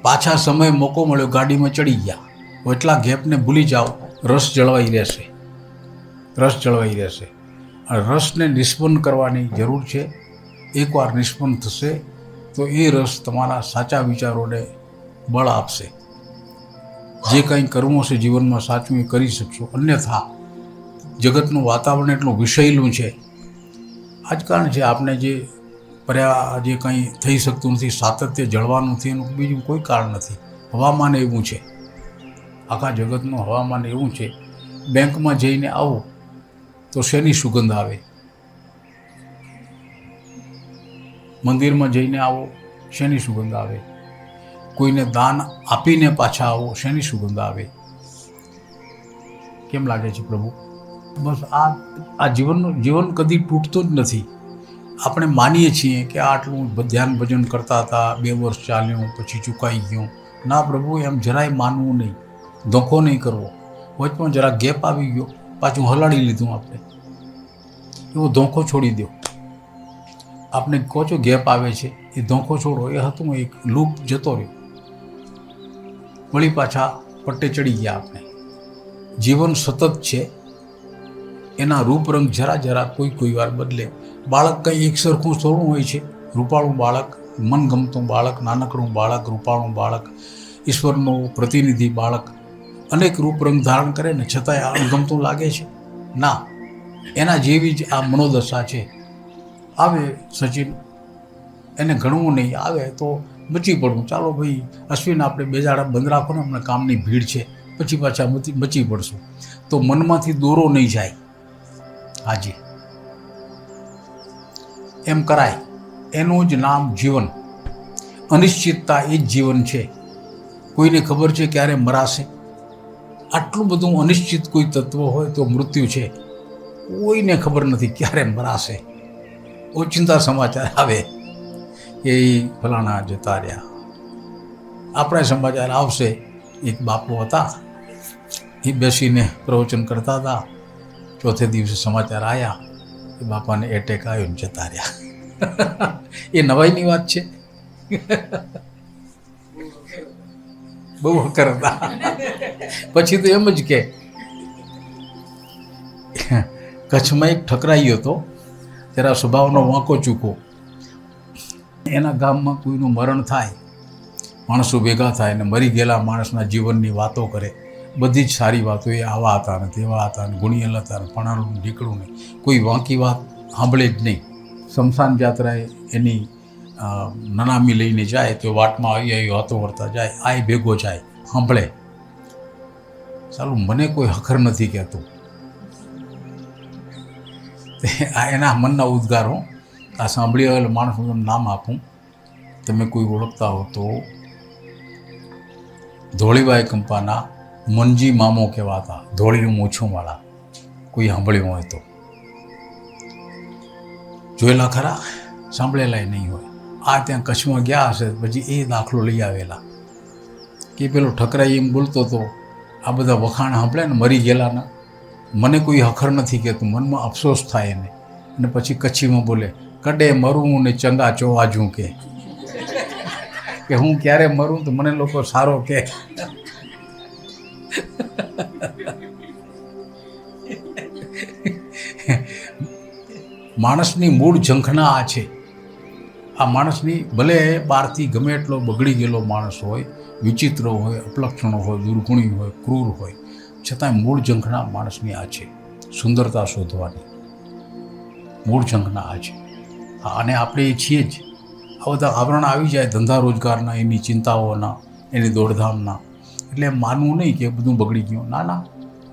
S1: પાછા સમય મોકો મળ્યો, ગાડીમાં ચડી ગયા. એટલા ગેપને ભૂલી જાઓ, રસ જળવાઈ રહેશે. રસ જળવાઈ રહેશે. અને રસને નિષ્પન્ન કરવાની જરૂર છે. એકવાર નિષ્પન્ન થશે તો એ રસ તમારા સાચા વિચારોને બળ આપશે. જે કંઈ કરવું હશે જીવનમાં સાચું એ કરી શકશો. અન્યથા જગતનું વાતાવરણ એટલું વિષયેલું છે. આ જ કારણ છે આપણે જે પર્યા જે કંઈ થઈ શકતું નથી, સાતત્ય જળવાનું નથી, એનું બીજું કોઈ કારણ નથી. હવામાન એવું છે, આખા જગતનું હવામાન એવું છે. બેંકમાં જઈને આવો તો શેની સુગંધ આવે? મંદિરમાં જઈને આવો, શેની સુગંધ આવે? કોઈને દાન આપીને પાછા આવો, શેની સુગંધ આવે? કેમ લાગે છે પ્રભુ? બસ આ જીવન કદી તૂટતું જ નથી. આપણે માનીએ છીએ કે આટલું ધ્યાન ભજન કરતા હતા, 2 વર્ષ ચાલ્યું પછી ચૂકાઈ ગયું. ના પ્રભુ, એમ જરાય માનવું નહીં, ધોખો નહીં કરવો. વચમાં જરા ગેપ આવી ગયો, પાછું હલાડી લીધું આપણે. એવો ધોખો છોડી દો. આપણે કહો છો ગેપ આવે છે, એ ધોખો છોડો. એ હતું એક લૂપ, જતો રહ્યો, વળી પાછા પટ્ટે ચડી ગયા આપણે. જીવન સતત છે, એના રૂપરંગ જરા જરા કોઈ વાર બદલે. બાળક કંઈ એક સરખું થોડું હોય છે. રૂપાળું બાળક, મનગમતું બાળક, નાનકડું બાળક, રૂપાળું બાળક, ઈશ્વરનું પ્રતિનિધિ બાળક અનેક રૂપરંગ ધારણ કરે ને છતાંય અણગમતું લાગે છે? ના, એના જેવી જ આ મનોદશા છે. આવે સચિન, એને ગણવું નહીં, આવે તો બચી પડવું. ચાલો ભાઈ અશ્વિન, આપણે 2 દાડા બંધ રાખો ને, હમણાં કામની ભીડ છે, પછી પાછા બચી પડશું. તો મનમાંથી દોરો નહીં જાય. હાજી, એમ કરાય. એનું જ નામ જીવન. અનિશ્ચિતતા એ જ જીવન છે. કોઈને ખબર છે ક્યારે મરાશે? આટલું બધું અનિશ્ચિત કોઈ તત્વ હોય તો મૃત્યુ છે. કોઈને ખબર નથી ક્યારે મરાશે. ઓચિંતા સમાચાર આવે કે ફલાણા જતા રહ્યા. આપણા સમાચાર આવશે. એક બાપુ હતા, એ બેસીને પ્રવચન કરતા હતા. ચોથે દિવસે સમાચાર આવ્યા કે બાપાને એટેક આવ્યો ને જતા રહ્યા. એ નવાઈની વાત છે. બહુ હકર હતા. પછી તો એમ જ કે કચ્છમાં એક ઠકરાઈ હતો, જરા સ્વભાવનો વાંકો ચૂકો. એના ગામમાં કોઈનું મરણ થાય, માણસો ભેગા થાય ને મરી ગયેલા માણસના જીવનની વાતો કરે. બધી જ સારી વાતો. એ આવા હતા ને તેવા હતા ને ગુણિયલ હતા ને પણાનું નીકળું નહીં. કોઈ વાંકી વાત સાંભળે જ નહીં. શમશાન જાત્રાએ એની નનામી લઈને જાય તો વાટમાં આવી વાતો કરતા જાય. આ ભેગો જાય, સાંભળે. ચાલું, મને કોઈ હખર નથી કહેતું. આ એના મનના ઉદ્ગારો. આ સાંભળી આવેલા માણસનું તમને નામ આપું, તમે કોઈ ઓળખતા હો તો. ધોળીબાઈ કંપાના મનજી મામો કહેવાતા, ધોળીનું મૂછોવાળા. કોઈ સાંભળ્યું હોય તો જોયેલા ખરા? સાંભળેલાય નહીં હોય. આ ત્યાં કચ્છમાં ગયા હશે, પછી એ દાખલો લઈ આવેલા કે પેલો ઠકરાઈ એમ બોલતો હતો. આ બધા વખાણ સાંભળે ને મરી ગયેલાના, મને કોઈ હખર નથી કહેતું. મનમાં અફસોસ થાય એને. અને પછી કચ્છીમાં બોલે, કડે મરું ને ચંગા ચોવાજું કે હું ક્યારે મરું તો મને લોકો સારો કે. માણસની મૂળ ઝંખના આ છે. આ માણસની, ભલે બહારથી ગમે એટલો બગડી ગયેલો માણસ હોય, વિચિત્ર હોય, અપલક્ષણો હોય, દુર્ગુણી હોય, ક્રૂર હોય, છતાંય મૂળ ઝંખના માણસની આ છે, સુંદરતા શોધવાની. મૂળ ઝંખના આ છે. હા, અને આપણે એ છીએ જ. આ બધા આવરણ આવી જાય ધંધા રોજગારના, એની ચિંતાઓના, એની દોડધામના. એટલે એમ માનવું નહીં કે બધું બગડી ગયું. ના ના,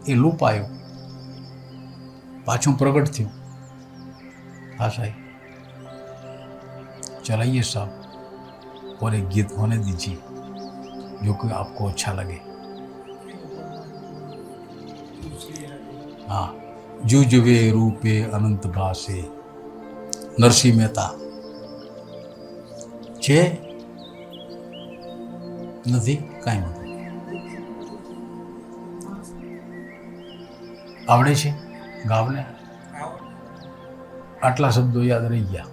S1: એ લુપાયો, પાછું પ્રગટ થયું. હા સાહેબ, चलाइए साहब और एक गीत होने दीजिए जो कि आपको अच्छा लगे. हाँ, जुजवे रूपे अनंत भासे, નરસિંહ મહેતા છે નથી, કાંઈ નથી. આવડે છે ગાવને? આટલા શબ્દો યાદ રહી ગયા.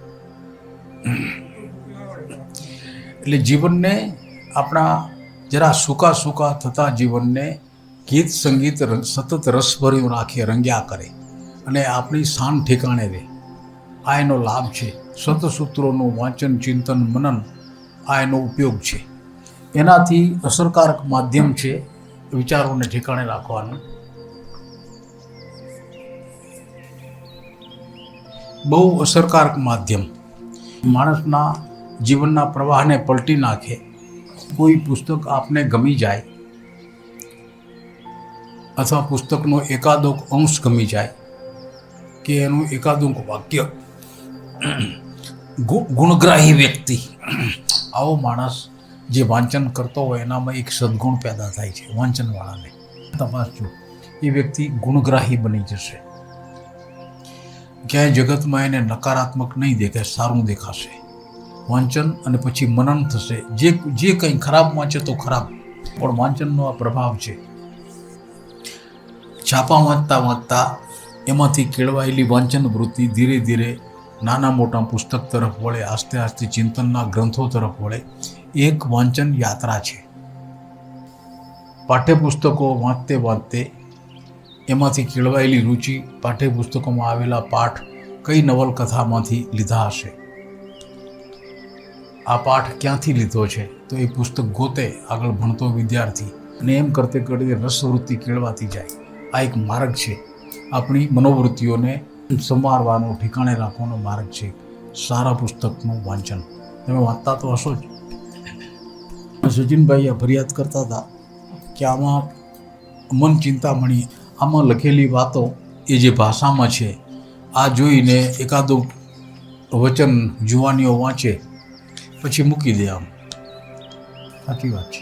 S1: એટલે જીવનને આપણા જરા સૂકા સૂકા થતા જીવનને ગીત સંગીત સતત રસભર્યું રાખે, રંગ્યા કરે અને આપણી શાન ઠેકાણે રહે. આ એનો લાભ છે. સતસૂત્રોનું વાંચન, ચિંતન, મનન આ એનો ઉપયોગ છે. એનાથી અસરકારક માધ્યમ છે વિચારોને ઠેકાણે રાખવાનું. બહુ અસરકારક માધ્યમ માણસના જીવનના પ્રવાહને પલટી નાખે. કોઈ પુસ્તક આપને ગમી જાય અથવા પુસ્તકનો એકાદો અંશ ગમી જાય કે એનું એકાદું વાક્ય, ગુણગ્રાહી વ્યક્તિ, આવો માણસ જે વાંચન કરતો હોય એનામાં એક સદગુણ પેદા થાય છે. વાંચનવાળાને તપાસજો, એ વ્યક્તિ ગુણગ્રાહી બની જશે. ક્યાંય જગતમાં એને નકારાત્મક નહીં દેખાય, સારું દેખાશે. વાંચન અને પછી મનન થશે. જે કંઈ ખરાબ વાંચે તો ખરાબ, પણ વાંચનનો આ પ્રભાવ છે. છાપા વાંચતા વાંચતા એમાંથી કેળવાયેલી વાંચન વૃત્તિ ધીરે ધીરે નાના મોટા પુસ્તક તરફ વળે, આસ્તે આસ્તે ચિંતનના ગ્રંથો તરફ વળે. એક વાંચન યાત્રા છે. પાઠ્યપુસ્તકો વાંચતે વાંચતે એમાંથી કેળવાયેલી રુચિ, પાઠ્યપુસ્તકોમાં આવેલા પાઠ કઈ નવલકથામાંથી લીધા હશે, આ પાઠ ક્યાંથી લીધો છે, તો એ પુસ્તક ગોતે આગળ ભણતો વિદ્યાર્થી, અને એમ કરતે કરતે રસવૃત્તિ કેળવાતી જાય. આ એક માર્ગ છે. આપણી મનોવૃત્તિઓને સંવારવાનો, ઠેકાણે રાખવાનો માર્ગ છે સારા પુસ્તકનું વાંચન. તમે વાંચતા તો હશો જ. સચિનભાઈ આ ફરિયાદ કરતા હતા કે આમાં મન ચિંતામણી, આમાં લખેલી વાતો એ જે ભાષામાં છે, આ જોઈને એકાદું વચન જુવાનીઓ વાંચે પછી મૂકી દે. આમ સાચી વાત છે.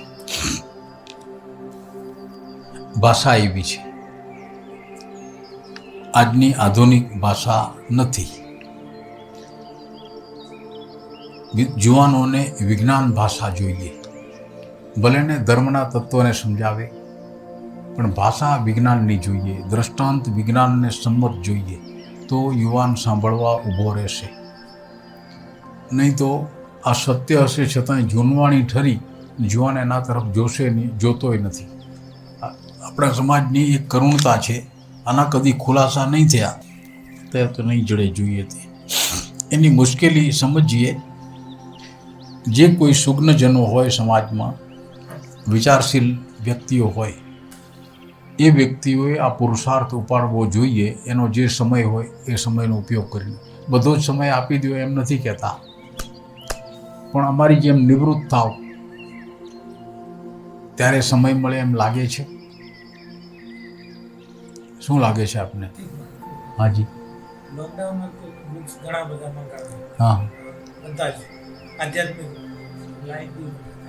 S1: ભાષા એવી છે. આજની આધુનિક ભાષા નથી. જુવાનોને વિજ્ઞાન ભાષા જોઈએ. ભલે ને ધર્મના તત્વને સમજાવે, પણ ભાષા વિજ્ઞાનની જોઈએ, દ્રષ્ટાંત વિજ્ઞાનને સંમત જોઈએ, તો યુવાન સાંભળવા ઊભો રહેશે. નહીં તો આ સત્ય હશે છતાંય જૂનવાણી ઠરી જુવાન એના તરફ જોશે નહીં, જોતોય નથી. આપણા સમાજની એક કરુણતા છે. આના કદી ખુલાસા નહીં થયા તો નહીં જડે જોઈએ તે. એની મુશ્કેલી સમજીએ. જે કોઈ સુજ્ઞજનો હોય સમાજમાં, વિચારશીલ વ્યક્તિઓ હોય, એ વ્યક્તિઓએ આ પુરુષાર્થ ઉપાડવો જોઈએ. એનો જે સમય હોય એ સમયનો ઉપયોગ કરીને. બધો જ સમય આપી દો એમ નથી કહેતા, પણ અમારી જેમ નિવૃત્ત થાવ ત્યારે સમય મળે એમ લાગે છે. શું લાગે છે આપને? હાજી.
S4: લોકડાઉનમાં તો બુક્સ ઘણા બધા મંગાવ્યા.
S1: હા,
S4: બધા જ આધ્યાત્મિક લાઈન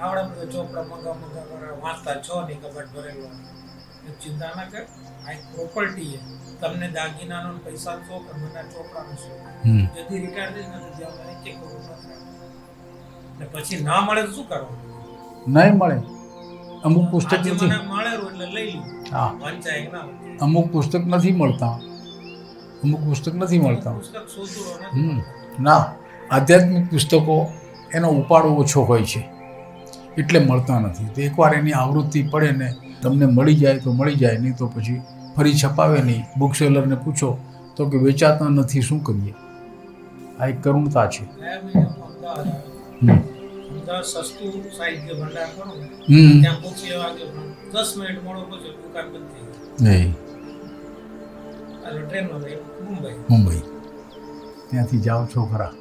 S4: આવડા બધા ચોપડા મંગાવ વાંચતા છો નહીં, કબાટ ભરેલો. ચિંતા ના કર, આ એક પ્રોપર્ટી છે. તમને દાગીનાનો પૈસા છો કે મને ચોપડાનો છે. જલ્દી રિટાયર થઈ નથી જ્યાં એક કરોડ ને પછી ના મળે તો શું કરવાનું?
S1: નહીં મળે. અમુક પુસ્તક
S4: આજે
S1: નથી.
S4: મને મળેલું એટલે લઈ લીધું.
S1: હા,
S4: વંચાય કે ના વંચાય.
S1: અમુક પુસ્તક નથી મળતા. અમુક પુસ્તક નથી મળતા.
S4: પુસ્તક શોધવું નથી.
S1: ના, આધ્યાત્મિક પુસ્તકો એનો ઉપાડો ઓછો હોય છે એટલે મળતા નથી. તો એકવાર એની આવૃત્તિ પડે ને તમને મળી જાય તો મળી જાય, નહીં તો પછી ફરી છપાવે નહીં. બુક સેલરને પૂછો તો કે વેચાતા નથી, શું કરીએ? આ એક કરુણતા છે.
S4: ગયા મહિનામાં અમદાવાદ સસ્તું સાહિત્ય ભંડાર કરો ને, ત્યાં પૂછી એવા કે 10 મિનિટ મોડો પછી દુકાન બંધ થઈ ગઈ.
S1: નહીં,
S4: ટ્રેનમાં મુંબઈ.
S1: ત્યાંથી જાઓ છો ખરા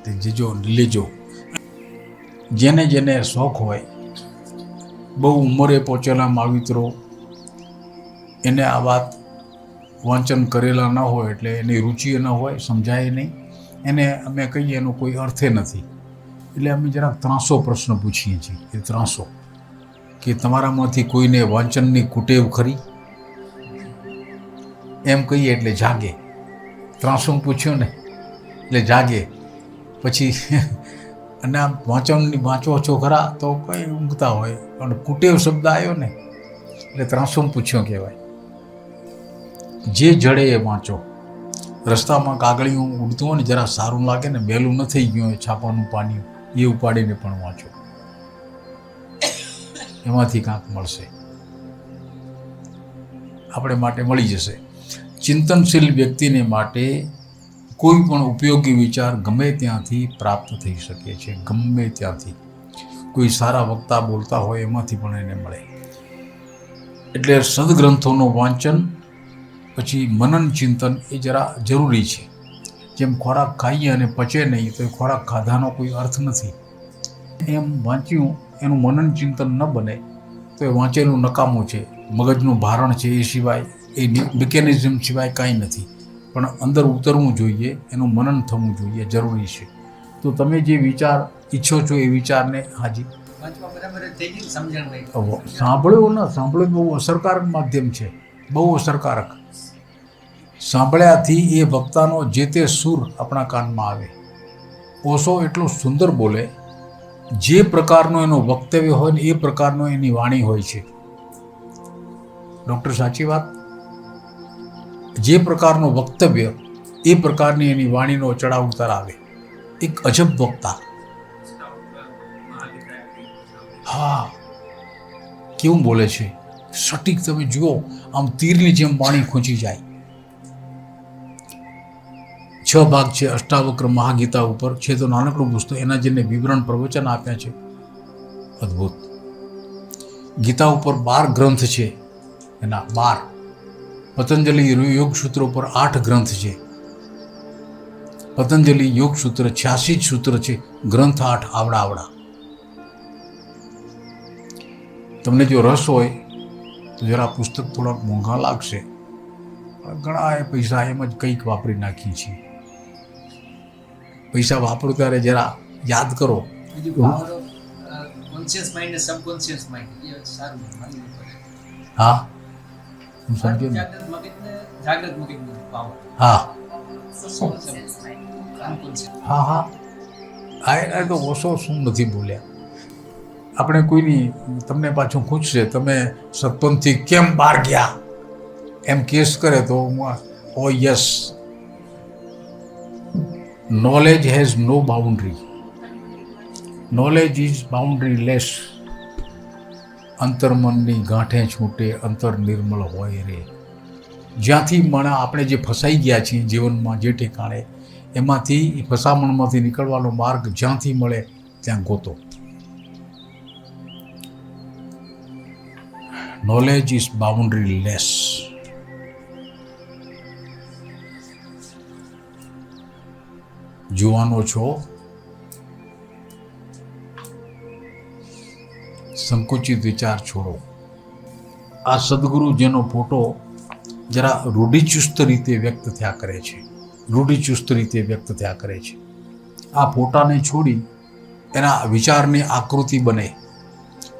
S1: તે જજો લેજો. જેને જેને શોખ હોય, બહુ ઉંમરે પહોંચેલા માવિત્રો, એને આ વાત વાંચન કરેલા ન હોય એટલે એની રુચિ ન હોય, સમજાય નહીં, એને અમે કહીએ એનો કોઈ અર્થે નથી. એટલે અમે જરાક 300 પ્રશ્ન પૂછીએ છીએ. એ 300 કે તમારામાંથી કોઈને વાંચનની કુટેવ ખરી? એમ કહીએ એટલે જાગે. 300 પૂછ્યું ને એટલે જાગે. પછી અને આમ વાંચો છો ખરા તો કંઈ ઊંઘતા હોય, પણ કુટેવ શબ્દ આવ્યો ને એટલે 300 પૂછ્યો કહેવાય. જે જડે એ વાંચો. રસ્તામાં કાગળિયું ઉડતું હોય ને જરા સારું લાગે ને, બેલું ન થઈ ગયું હોય છાપાનું પાણી, એ ઉપાડીને પણ વાંચો. એમાંથી કાંક મળશે, આપણે માટે મળી જશે. ચિંતનશીલ વ્યક્તિને માટે કોઈ પણ ઉપયોગી વિચાર ગમે ત્યાંથી પ્રાપ્ત થઈ શકે છે. ગમે ત્યાંથી કોઈ સારા વક્તા બોલતા હોય એમાંથી પણ એને મળે. એટલે સદગ્રંથોનું વાંચન પછી મનન ચિંતન એ જરા જરૂરી છે. જેમ ખોરાક ખાઈએ અને પચે નહીં તો એ ખોરાક ખાધાનો કોઈ અર્થ નથી. એમ વાંચ્યું એનું મનન ચિંતન ન બને તો એ વાંચેલું નકામું છે, મગજનું ભારણ છે, એ સિવાય એ મિકેનિઝમ સિવાય કાંઈ નથી. પણ અંદર ઉતરવું જોઈએ, એનું મનન થવું જોઈએ, જરૂરી છે. તો તમે જે વિચાર ઈચ્છો છો એ વિચારને હાજી સાંભળ્યો બહુ અસરકારક માધ્યમ છે, બહુ અસરકારક. સાંભળ્યાથી એ વક્તાનો જે તે સૂર આપણા કાનમાં આવે. ઓશો એટલો સુંદર બોલે, જે પ્રકારનો એનો વક્તવ્ય હોય ને એ પ્રકારનો એની વાણી હોય છે. ડૉક્ટર સાચી વાત? જે પ્રકારનું વક્તવ્ય એ પ્રકારની એની વાણીનો ચડાવ ઉતાર આવે. એક અજબ વક્તા. હા, કેવું બોલે છે, સટીક. તમે જુઓ, આમ તીરની જેમ વાણી ખૂંચી જાય. 6 ભાગ છે અષ્ટાવક્ર મહાગીતા ઉપર છે, તો નાનકડું પુસ્તક, એના જેને વિવરણ પ્રવચન આપ્યા છે, અદ્ભુત. ગીતા ઉપર 12 ગ્રંથ છે, એના 12. પતંજલિ યોગ સૂત્ર ઉપર 8 ગ્રંથ છે. પતંજલિ યોગ સૂત્ર 86 સૂત્ર છે, ગ્રંથ 8 આવડા. તમને જો રસ હોય તો જરા પુસ્તક થોડાક મોંઘા લાગશે, ઘણા એ પૈસા એમ જ કંઈક વાપરી નાખીએ છીએ. પૈસા વાપરો ત્યારે જરા યાદ કરો. હા, હું સમજ્યો ને. હા એ તો ઓછો શું નથી બોલ્યા. આપણે કોઈની, તમને પાછું પૂછશે તમે સત્પંથથી કેમ બહાર ગયા એમ કેસ કરે તો ઓ yes, knowledge has no boundary. Knowledge is boundaryless. અંતર્મનની ગાંઠે છૂટે અંતર નિર્મળ હોય રે. જ્યાંથી આપણે જે ફસાઈ ગયા છીએ જીવનમાં જે ઠેકાણે, એમાંથી ફસામણમાંથી નીકળવાનો માર્ગ જ્યાંથી મળે ત્યાં ગોતો. Knowledge is boundaryless. જુવાનો છો, સંકુચિત વિચાર છોડો. આ સદગુરુ જેનો ફોટો જરા રૂઢિચુસ્ત રીતે વ્યક્ત થયા કરે છે, આ ફોટાને છોડી એના વિચારની આકૃતિ બને.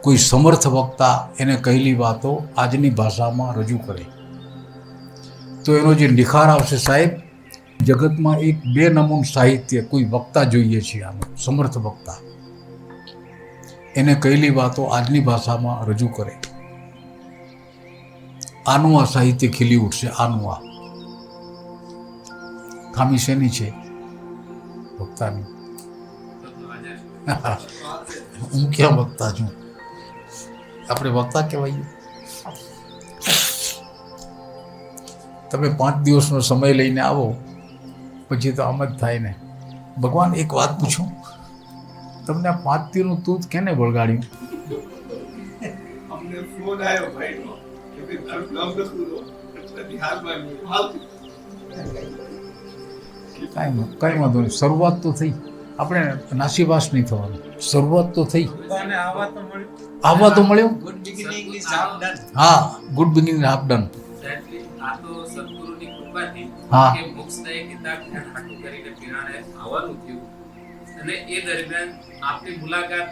S1: કોઈ સમર્થ વક્તા એને કહેલી વાતો આજની ભાષામાં રજૂ કરે તો એનો જે નિખાર આવશે. સાહેબ, જગતમાં 1-2 નમૂન સાહિત્ય કોઈ વક્તા જોઈએ છે, આનું સમર્થ વક્તા એને કહેલી વાતો આજની ભાષામાં રજૂ કરે. આનું આ સાહિત્ય ખીલી ઉઠશે. આનું આ ખામી શેની છે? વક્તાની. હું ક્યાં વક્તા છું? આપણે વક્તા કહેવાઈએ. તમે 5 દિવસનો સમય લઈને આવો પછી તો આમ જ થાય ને. ભગવાન, એક વાત પૂછું, તમને 5 દિવસનું દૂધ કેને બળગાડ્યું?
S3: અમને ફોન આવ્યો ભાઈનો કે તારું નામ લખું દો એટલે બિહારમાં હાલ
S1: કાંઈ વાંધો નહીં, શરૂઆત તો થઈ. આપણે નાસીપાસ નહીં થવાનું, શરૂઆત તો થઈ.
S4: અને આવા તો મળ્યું.
S1: આવવા તો મળ્યો.
S3: Good beginning is half done.
S1: હા, good beginning half done.
S2: Exactly. આ તો સદગુરુની કૃપાથી
S1: હા.
S2: કે મોક્ષદાયી કિતાબ ધ્યાન હાટું કરીને પીરાણે આવવાનું થયું. અને એ દરમિયાન આપણી મુલાકાત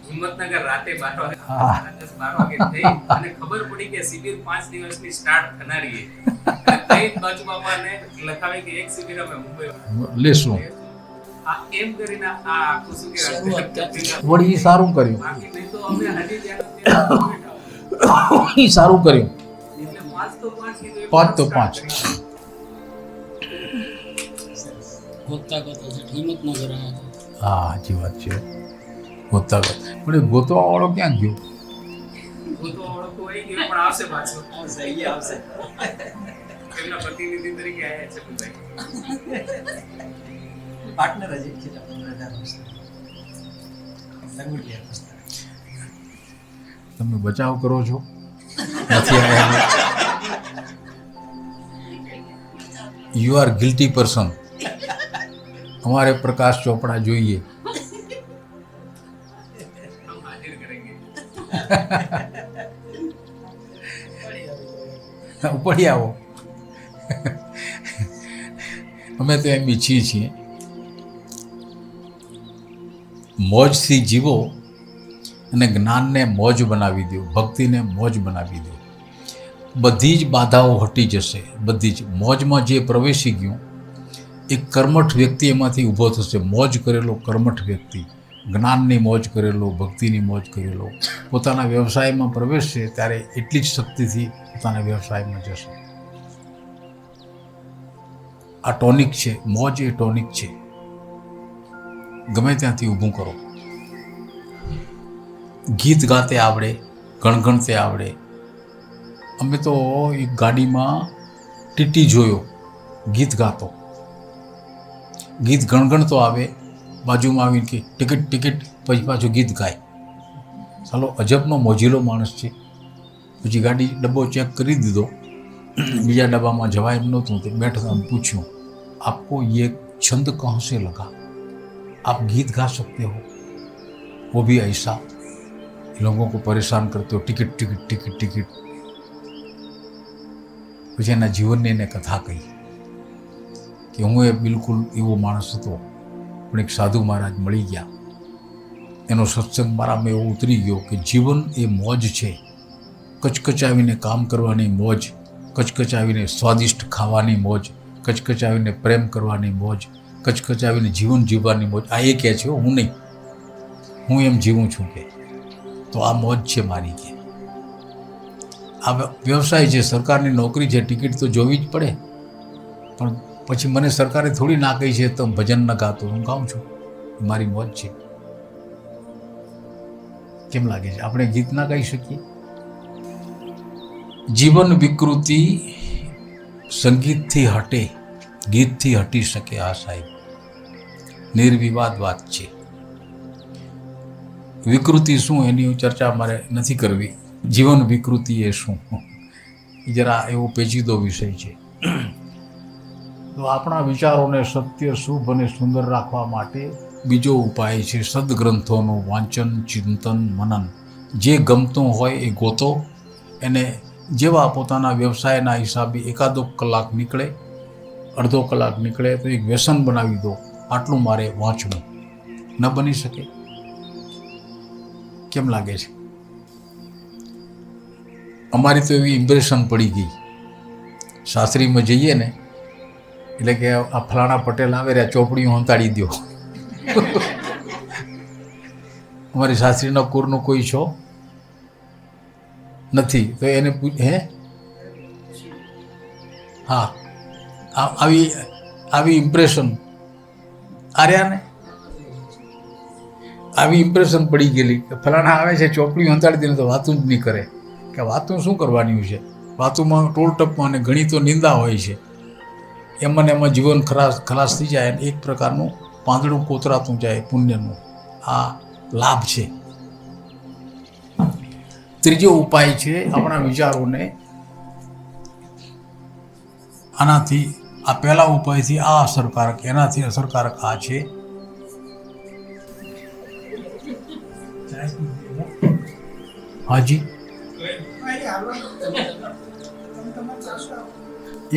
S2: હિંમતનગર રાતે 12 વાગે,
S1: હા.
S2: 12 વાગે થઈ અને ખબર પડી કે શિબિર 5 દિવસની સ્ટાર્ટ થનારી છે. અને તઈ બાજુ બાપાને લખાવે કે એક શિબિર અમે મુંબઈ
S1: લેશું.
S2: આ એમ કરીને આ આખું શું કહેવાય,
S1: વળી ઈ સારું કર્યું.
S2: બાકી નહીં તો અમે હજી ત્યાં
S1: ઈ સારું કર્યું.
S2: એટલે 5 તો 5 કીધું,
S1: પાંચ તો પાંચ.
S5: ગોતતા ગોતતા છે હિંમતનગર આવ્યા હતા.
S1: હા, સાચી વાત છે. ગોતવા પણ એ ગોતવા વાળો ક્યાં ગયો?
S2: ગોતો ઓળખો હોય કે પણ આવશે પાછો.
S3: આવશે, એ આવશે.
S2: એમના પ્રતિનિધિ તરીકે આવ્યા છે ભાઈ.
S3: Partner જ છે આપણે 18 વર્ષથી. સંગઠિત અવસ્થા.
S1: તમે બચાવ કરો છો? નથી આવ્યા. You are guilty person. અમારે પ્રકાશ ચોપડા જોઈએ.
S2: हम हाजिर करेंगे.
S1: પડી આવો. અમે તો એમ ઈચ્છીએ છીએ મોજથી જીવો અને જ્ઞાનને મોજ બનાવી દો, ભક્તિને મોજ બનાવી દો. બધી જ બાધાઓ હટી જશે. બધી જ મોજમાં જે પ્રવેશી ગયું એક કર્મઠ વ્યક્તિ એમાંથી ઊભો થશે. મોજ કરેલો કર્મઠ વ્યક્તિ, જ્ઞાનની મોજ કરેલો, ભક્તિની મોજ કરેલો પોતાના વ્યવસાયમાં પ્રવેશશે ત્યારે એટલી જ શક્તિથી પોતાના વ્યવસાયમાં જશે. આ ટોનિક છે, મોજ એ ટોનિક છે. ગમે ત્યાંથી ઊભું કરો. ગીત ગાતે આવડે, ગણગણતે આવડે. અમે તો એક ગાડીમાં ટીટી જોયો ગીત ગાતો, ગીત ગણગણતો આવે, બાજુમાં આવીને કે ટિકિટ ટિકિટ, પછી પાછું ગીત ગાય. ચાલો અજબનો મોજીલો માણસ છે. પછી ગાડી ડબ્બો ચેક કરી દીધો, બીજા ડબ્બામાં જવાય એમ નહોતું. તે બેઠા આમ પૂછ્યું, આપકો ये छंद कहाँ से लगा? आप गीत गा सकते हो? वो भी ऐसा लोगों को परेशान करते हो, टिकट टिकट टिकट टिकट. પછી એના જીવનની એને કથા કહી કે હું એ બિલકુલ એવો માણસ હતો, પણ એક સાધુ મહારાજ મળી ગયા. એનો સત્સંગ મારામાં એવો ઉતરી ગયો કે જીવન એ મોજ છે. કચકચાવીને કામ કરવાની મોજ, કચકચાવીને સ્વાદિષ્ટ ખાવાની મોજ, કચકચાવીને પ્રેમ કરવાની મોજ, કચકચાવીને જીવન જીવવાની મોજ. આ એ કહે છે, હું નહીં, હું એમ જીવું છું કે. તો આ મોજ છે મારી કે. આ વ્યવસાય છે, સરકારની નોકરી છે, ટિકિટ તો જોવી જ પડે. પણ પછી મને સરકારે થોડી ના કહી છે તો ભજન ન ગાતો, હું ગાઉં છું, મારી મોજ છે. કેમ લાગે છે? આપણે ગીત ના ગાઈ શકીએ? જીવન વિકૃતિ સંગીતથી હટે, ગીતથી હટી શકે. આ સાહેબ નિર્વિવાદ વાત છે. વિકૃતિ શું એની ચર્ચા મારે નથી કરવી. જીવન વિકૃતિ એ શું એ જરા એવો પેચીદો વિષય છે. તો આપણા વિચારોને સત્ય, શુભ અને સુંદર રાખવા માટે બીજો ઉપાય છે સદગ્રંથોનું વાંચન, ચિંતન, મનન. જે ગમતું હોય એ ગોતો. એને જેવા પોતાના વ્યવસાયના હિસાબે એકાદો કલાક નીકળે, અડધો કલાક નીકળે તો એક વ્યસન બનાવી દો, આટલું મારે વાંચવું. ન બની શકે? કેમ લાગે છે? અમારી તો એવી ઇમ્પ્રેશન પડી ગઈ. શાસ્ત્રીમાં જઈએ ને એટલે કે આ ફલાણા પટેલ આવે રે, ચોપડીઓ હંતાડી દો. અમારી શાસ્ત્રીના કુરનું કોઈ છો નથી તો એને હે હા, આવી ઇમ્પ્રેશન આર્યાને આવી ઇમ્પ્રેશન પડી ગયેલી કે ફલાણા આવે છે, ચોપડીઓ હંતાડી દઈને તો વાતું જ નહીં કરે. કે વાતું શું કરવાની છે? વાતુમાં ટોળટપમાં અને ઘણી તો નિંદા હોય છે. એમાં ને એમાં જીવન ખલાસ થઈ જાય. એક પ્રકારનું પાંદડું કોતરાતું જાય પુણ્યનું. આ લાભ છે. ત્રીજો ઉપાય છે આપણા વિચારોને આનાથી આ પહેલા ઉપાયથી આ અસરકારક, એનાથી અસરકારક આ છે. હાજી,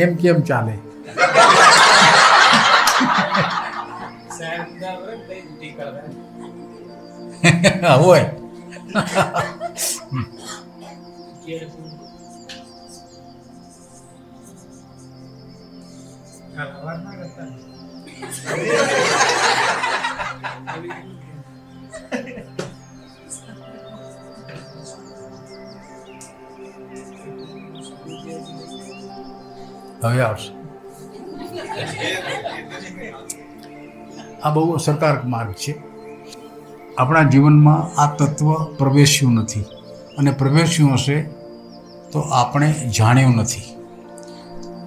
S1: એમ કેમ ચાલે? હોય હવે આવશે. આ બહુ અસરકારક માર્ગ છે. આપણા જીવનમાં આ તત્વ પ્રવેશ્યું નથી, અને પ્રવેશ્યું હશે તો આપણે જાણ્યું નથી.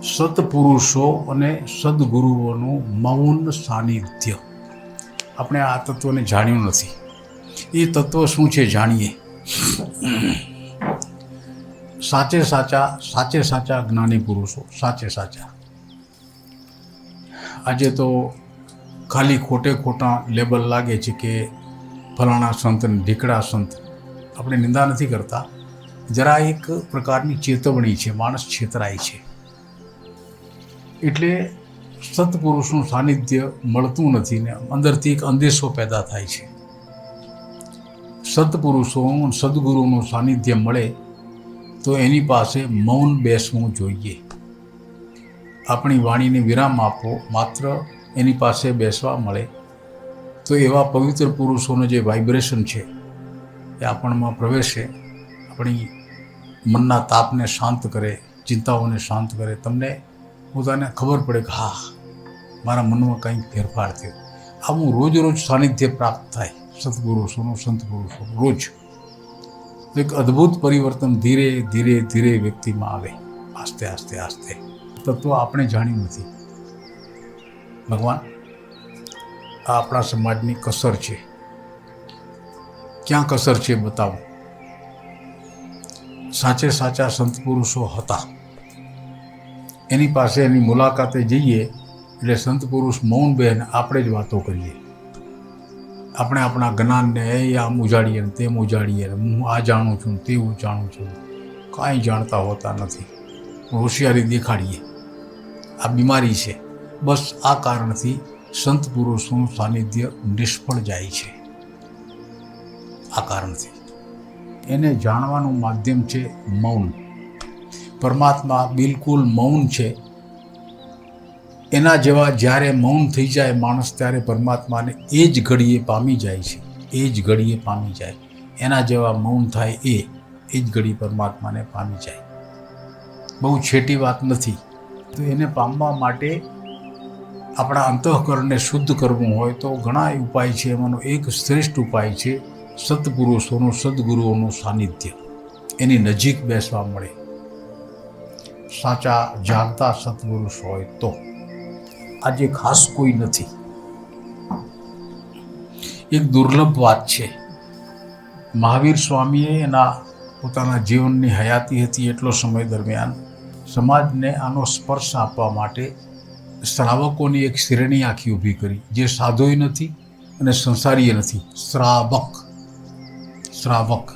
S1: સત્પુરુષો અને સદગુરુઓનું મૌન સાનિધ્ય, આપણે આ તત્વને જાણ્યું નથી. એ તત્વ શું છે જાણીએ. સાચે સાચા જ્ઞાની પુરુષો, સાચે સાચા. આજે તો ખાલી ખોટા લેબલ લાગે છે કે ફલાણા સંત ને ઢીકડા સંત. આપણે નિંદા નથી કરતા, જરા એક પ્રકારની ચેતવણી છે. માણસ છેતરાય છે. એટલે સત્પુરુષનું સાનિધ્ય મળતું નથી ને અંદરથી એક અંદેશો પેદા થાય છે. સત્પુરુષોનું, સદગુરુનું સાનિધ્ય મળે તો એની પાસે મૌન બેસવું જોઈએ. આપણી વાણીને વિરામ આપો, માત્ર એની પાસે બેસવા મળે તો એવા પવિત્ર પુરુષોનો જે વાઇબ્રેશન છે એ આપણમાં પ્રવેશે, આપણી મનના તાપને શાંત કરે, ચિંતાઓને શાંત કરે. તમને પોતાને ખબર પડે કે હા, મારા મનમાં કંઈક ફેરફાર થયો. આવું રોજ સાનિધ્ય પ્રાપ્ત થાય સત્પુરુષોનું, સંત પુરુષોનું રોજ. એક અદ્ભુત પરિવર્તન ધીરે ધીરે વ્યક્તિમાં આવે, આસ્તે આસ્તે. તત્વ આપણે જાણ્યું નથી. ભગવાન, આ આપણા સમાજની કસર છે. ક્યાં કસર છે બતાવો. સાચા સંત પુરુષો હતા, એની પાસે એની મુલાકાતે જઈએ એટલે સંત પુરુષ મૌન બેન આપણે જ વાતો કરીએ. આપણે આપણા જ્ઞાનને આમ ઉજાડીએ ને તેમ ઉજાડીએ ને હું આ જાણું છું તેવું જાણું છું. કાંઈ જાણતા હોતા નથી. હોશિયારી દેખાડીએ. આ બીમારી છે. બસ આ કારણથી સંત પુરુષનું સાનિધ્ય નિષ્ફળ જાય છે. આ કારણથી એને જાણવાનું માધ્યમ છે મૌન. પરમાત્મા બિલકુલ મૌન છે. એના જેવા જ્યારે મૌન થઈ જાય માણસ, ત્યારે પરમાત્માને એ જ ઘડીએ પામી જાય છે. એ જ ઘડીએ પામી જાય. એના જેવા મૌન થાય એ જ ઘડી પરમાત્માને પામી જાય. બહુ છેટી વાત નથી. તો એને પામવા માટે આપણા અંતઃકરણને શુદ્ધ કરવું હોય તો ઘણા ઉપાય છે. એમાંનો એક શ્રેષ્ઠ ઉપાય છે સત્પુરુષોનું, સદગુરુઓનું સાનિધ્ય. એની નજીક બેસવા મળે. સાચા જાગતા સત્પુરુષ હોય તો. આજે ખાસ કોઈ નથી. એક દુર્લભ વાત છે. મહાવીર સ્વામીએ એના પોતાના જીવનની હયાતી હતી એટલો સમય દરમિયાન સમાજને આનો સ્પર્શ આપવા માટે શ્રાવકોની એક શ્રેણી આખી ઊભી કરી, જે સાધુય નથી અને સંસારીય નથી. શ્રાવક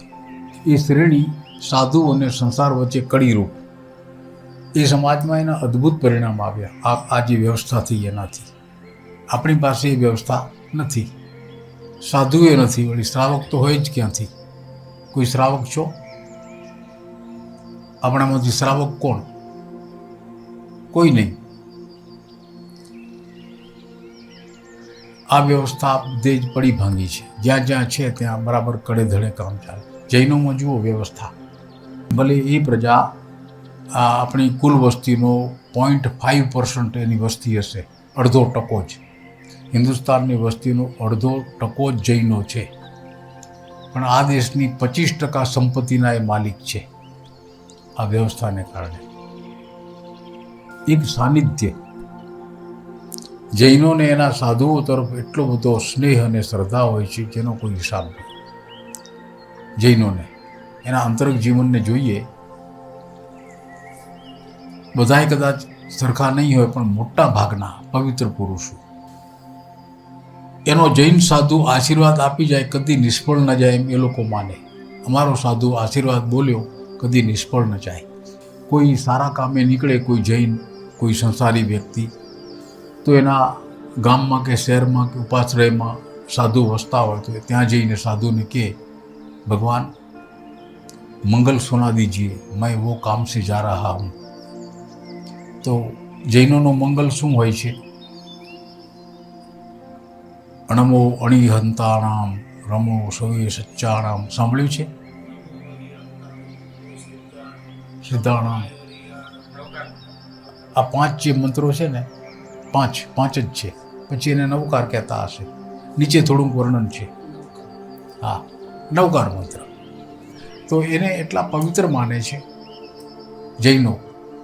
S1: એ શ્રેણી સાધુ અને સંસાર વચ્ચે કડીરૂપ. એ સમાજમાં એના અદ્ભુત પરિણામ આવ્યા. આ જે વ્યવસ્થા થઈ એનાથી. આપણી પાસે એ વ્યવસ્થા નથી. સાધુ એ નથી, વળી શ્રાવક તો હોય જ ક્યાંથી? કોઈ શ્રાવક છો? આપણામાંથી શ્રાવક કોણ? કોઈ નહીં. આ વ્યવસ્થા બધે જ પડી ભાંગી છે. જ્યાં છે ત્યાં બરાબર કડે ધડે કામ ચાલે. જૈનોમાં જુઓ વ્યવસ્થા. ભલે એ પ્રજા આપણી કુલ વસ્તીનો 0.5% એની વસ્તી હશે, અડધો ટકો જ. હિન્દુસ્તાનની વસ્તીનો અડધો ટકો જ જૈનો છે. પણ આ દેશની 25% સંપત્તિના એ માલિક છે આ વ્યવસ્થાને કારણે. એક સાનિધ્ય. જૈનોને એના સાધુઓ તરફ એટલો બધો સ્નેહ અને શ્રદ્ધા હોય છે જેનો કોઈ હિસાબ નહીં. જૈનોને એના અંતરક જીવનને જોઈએ. બધાય કદાચ સરખા નહીં હોય પણ મોટા ભાગના પવિત્ર પુરુષો, એનો જૈન સાધુ આશીર્વાદ આપી જાય કદી નિષ્ફળ ન જાય એમ એ લોકો માને. અમારો સાધુ આશીર્વાદ બોલ્યો કદી નિષ્ફળ ન જાય. કોઈ સારા કામે નીકળે, કોઈ જૈન, કોઈ સંસારી વ્યક્તિ, તો એના ગામમાં કે શહેરમાં કે ઉપાશ્રયમાં સાધુ વસતા હોય તો ત્યાં જઈને સાધુને કહે, ભગવાન મંગલ સુના દીजिए, मैं वो काम से जा रहा हूँ. તો જૈનોનો મંગલ શું હોય છે? અણમો અણિહંતાણામ રમો સવે સચ્ચાણામ, સાંભળ્યું છે? સિદ્ધાણામ, આ 5 જે મંત્રો છે ને, 5 જ છે. પછી એને નવકાર કહેતા હશે, નીચે થોડુંક વર્ણન છે. હા, નવકાર મંત્ર. તો એને એટલા પવિત્ર માને છે જૈનો,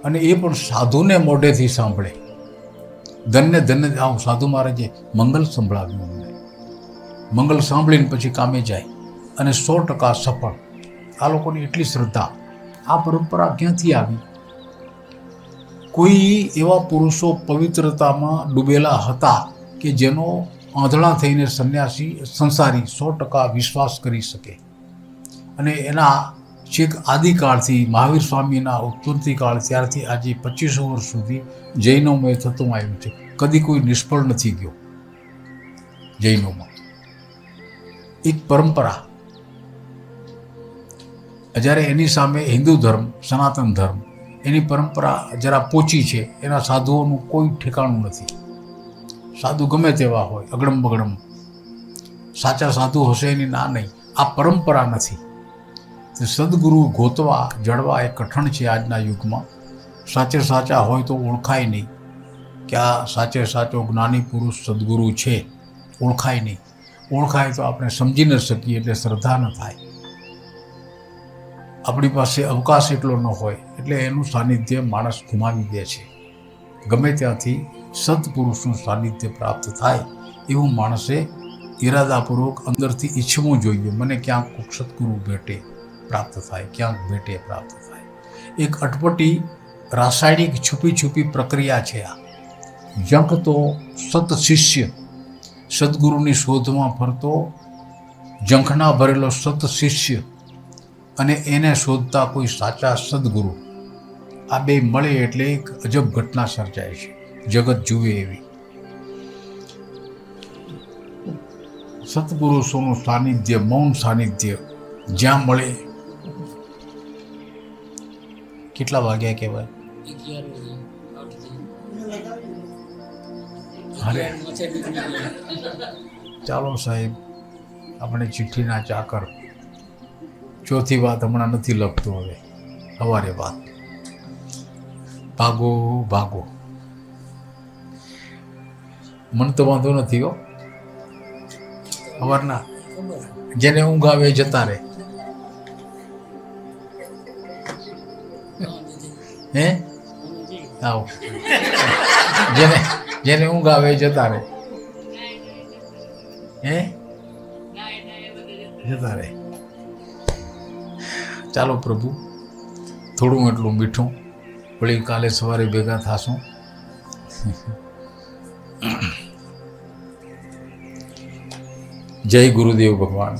S1: અને એ પણ સાધુને મોઢેથી સાંભળે. ધન્ય ધન્ય આવું સાધુ મહારાજે મંગલ સંભળાવ્યું અમને. મંગલ સાંભળીને પછી કામે જાય અને 100% સફળ. આ લોકોની એટલી શ્રદ્ધા. આ પરંપરા ક્યાંથી આવી? કોઈ એવા પુરુષો પવિત્રતામાં ડૂબેલા હતા કે જેનો આંધળા થઈને સંસારી 100% વિશ્વાસ કરી શકે. અને એના છેક આદિકાળથી મહાવીર સ્વામીના ઉત્પત્તિકાળ ત્યારથી આજે 2500 વર્ષ સુધી જૈનોમાં થતું આવ્યું છે. કદી કોઈ નિષ્ફળ નથી ગયો જૈનોમાં. એક પરંપરા. જ્યારે એની સામે હિન્દુ ધર્મ, સનાતન ધર્મ, એની પરંપરા જરા પોચી છે. એના સાધુઓનું કોઈ ઠેકાણું નથી. સાધુ ગમે તેવા હોય, અગડમ બગડમ, સાચા સાધુ હશે એની ના નહીં. આ પરંપરા નથી. સદગુરુ ગોતવા જળવા એ કઠણ છે આજના યુગમાં. સાચા હોય તો ઓળખાય નહીં કે આ સાચો જ્ઞાની પુરુષ સદગુરુ છે. ઓળખાય નહીં. ઓળખાય તો આપણે સમજી ન શકીએ એટલે શ્રદ્ધા ન થાય. આપણી પાસે અવકાશ એટલો ન હોય એટલે એનું સાનિધ્ય માણસ ગુમાવી દે છે. ગમે ત્યાંથી સત્પુરુષનું સાનિધ્ય પ્રાપ્ત થાય એવું માણસે ઈરાદાપૂર્વક અંદરથી ઈચ્છવું જોઈએ. મને ક્યાંક કોઈક સદગુરુ ભેટે, પ્રાપ્ત થાય, ક્યાંક ભેટે, પ્રાપ્ત થાય. એક અટપટી રાસાયણિક છુપી પ્રક્રિયા છે આ. જંક તો સત શિષ્ય, સદગુરુની શોધમાં ફરતો જંખના ભરેલો સત શિષ્ય અને એને શોધતા કોઈ સાચા સદગુરુ, આ બે મળે એટલે એક અજબ ઘટના સર્જાય છે. જગત જુએ એવી. સત્પુરુષોનું સાનિધ્ય, મૌન સાનિધ્ય જ્યાં મળે. કેટલા વાગ્યા કહેવાય?
S5: 11
S1: અરે ચાલો સાહેબ, આપણે ચિઠ્ઠીના ચાકર. ચોથી વાત હમણાં નથી લખતો. હવે સવારે વાત. ભાગો. મને તો વાંધો નથી હો. સવારના જેને ઊંઘ આવે જતા રહે. હે આવો, જેને ઊંઘ આવે જતા રહે. હે જતા રહે. ચાલો પ્રભુ, થોડું એટલું મીઠું. વળી કાલે સવારે ભેગા થાશું. જય ગુરુદેવ ભગવાન.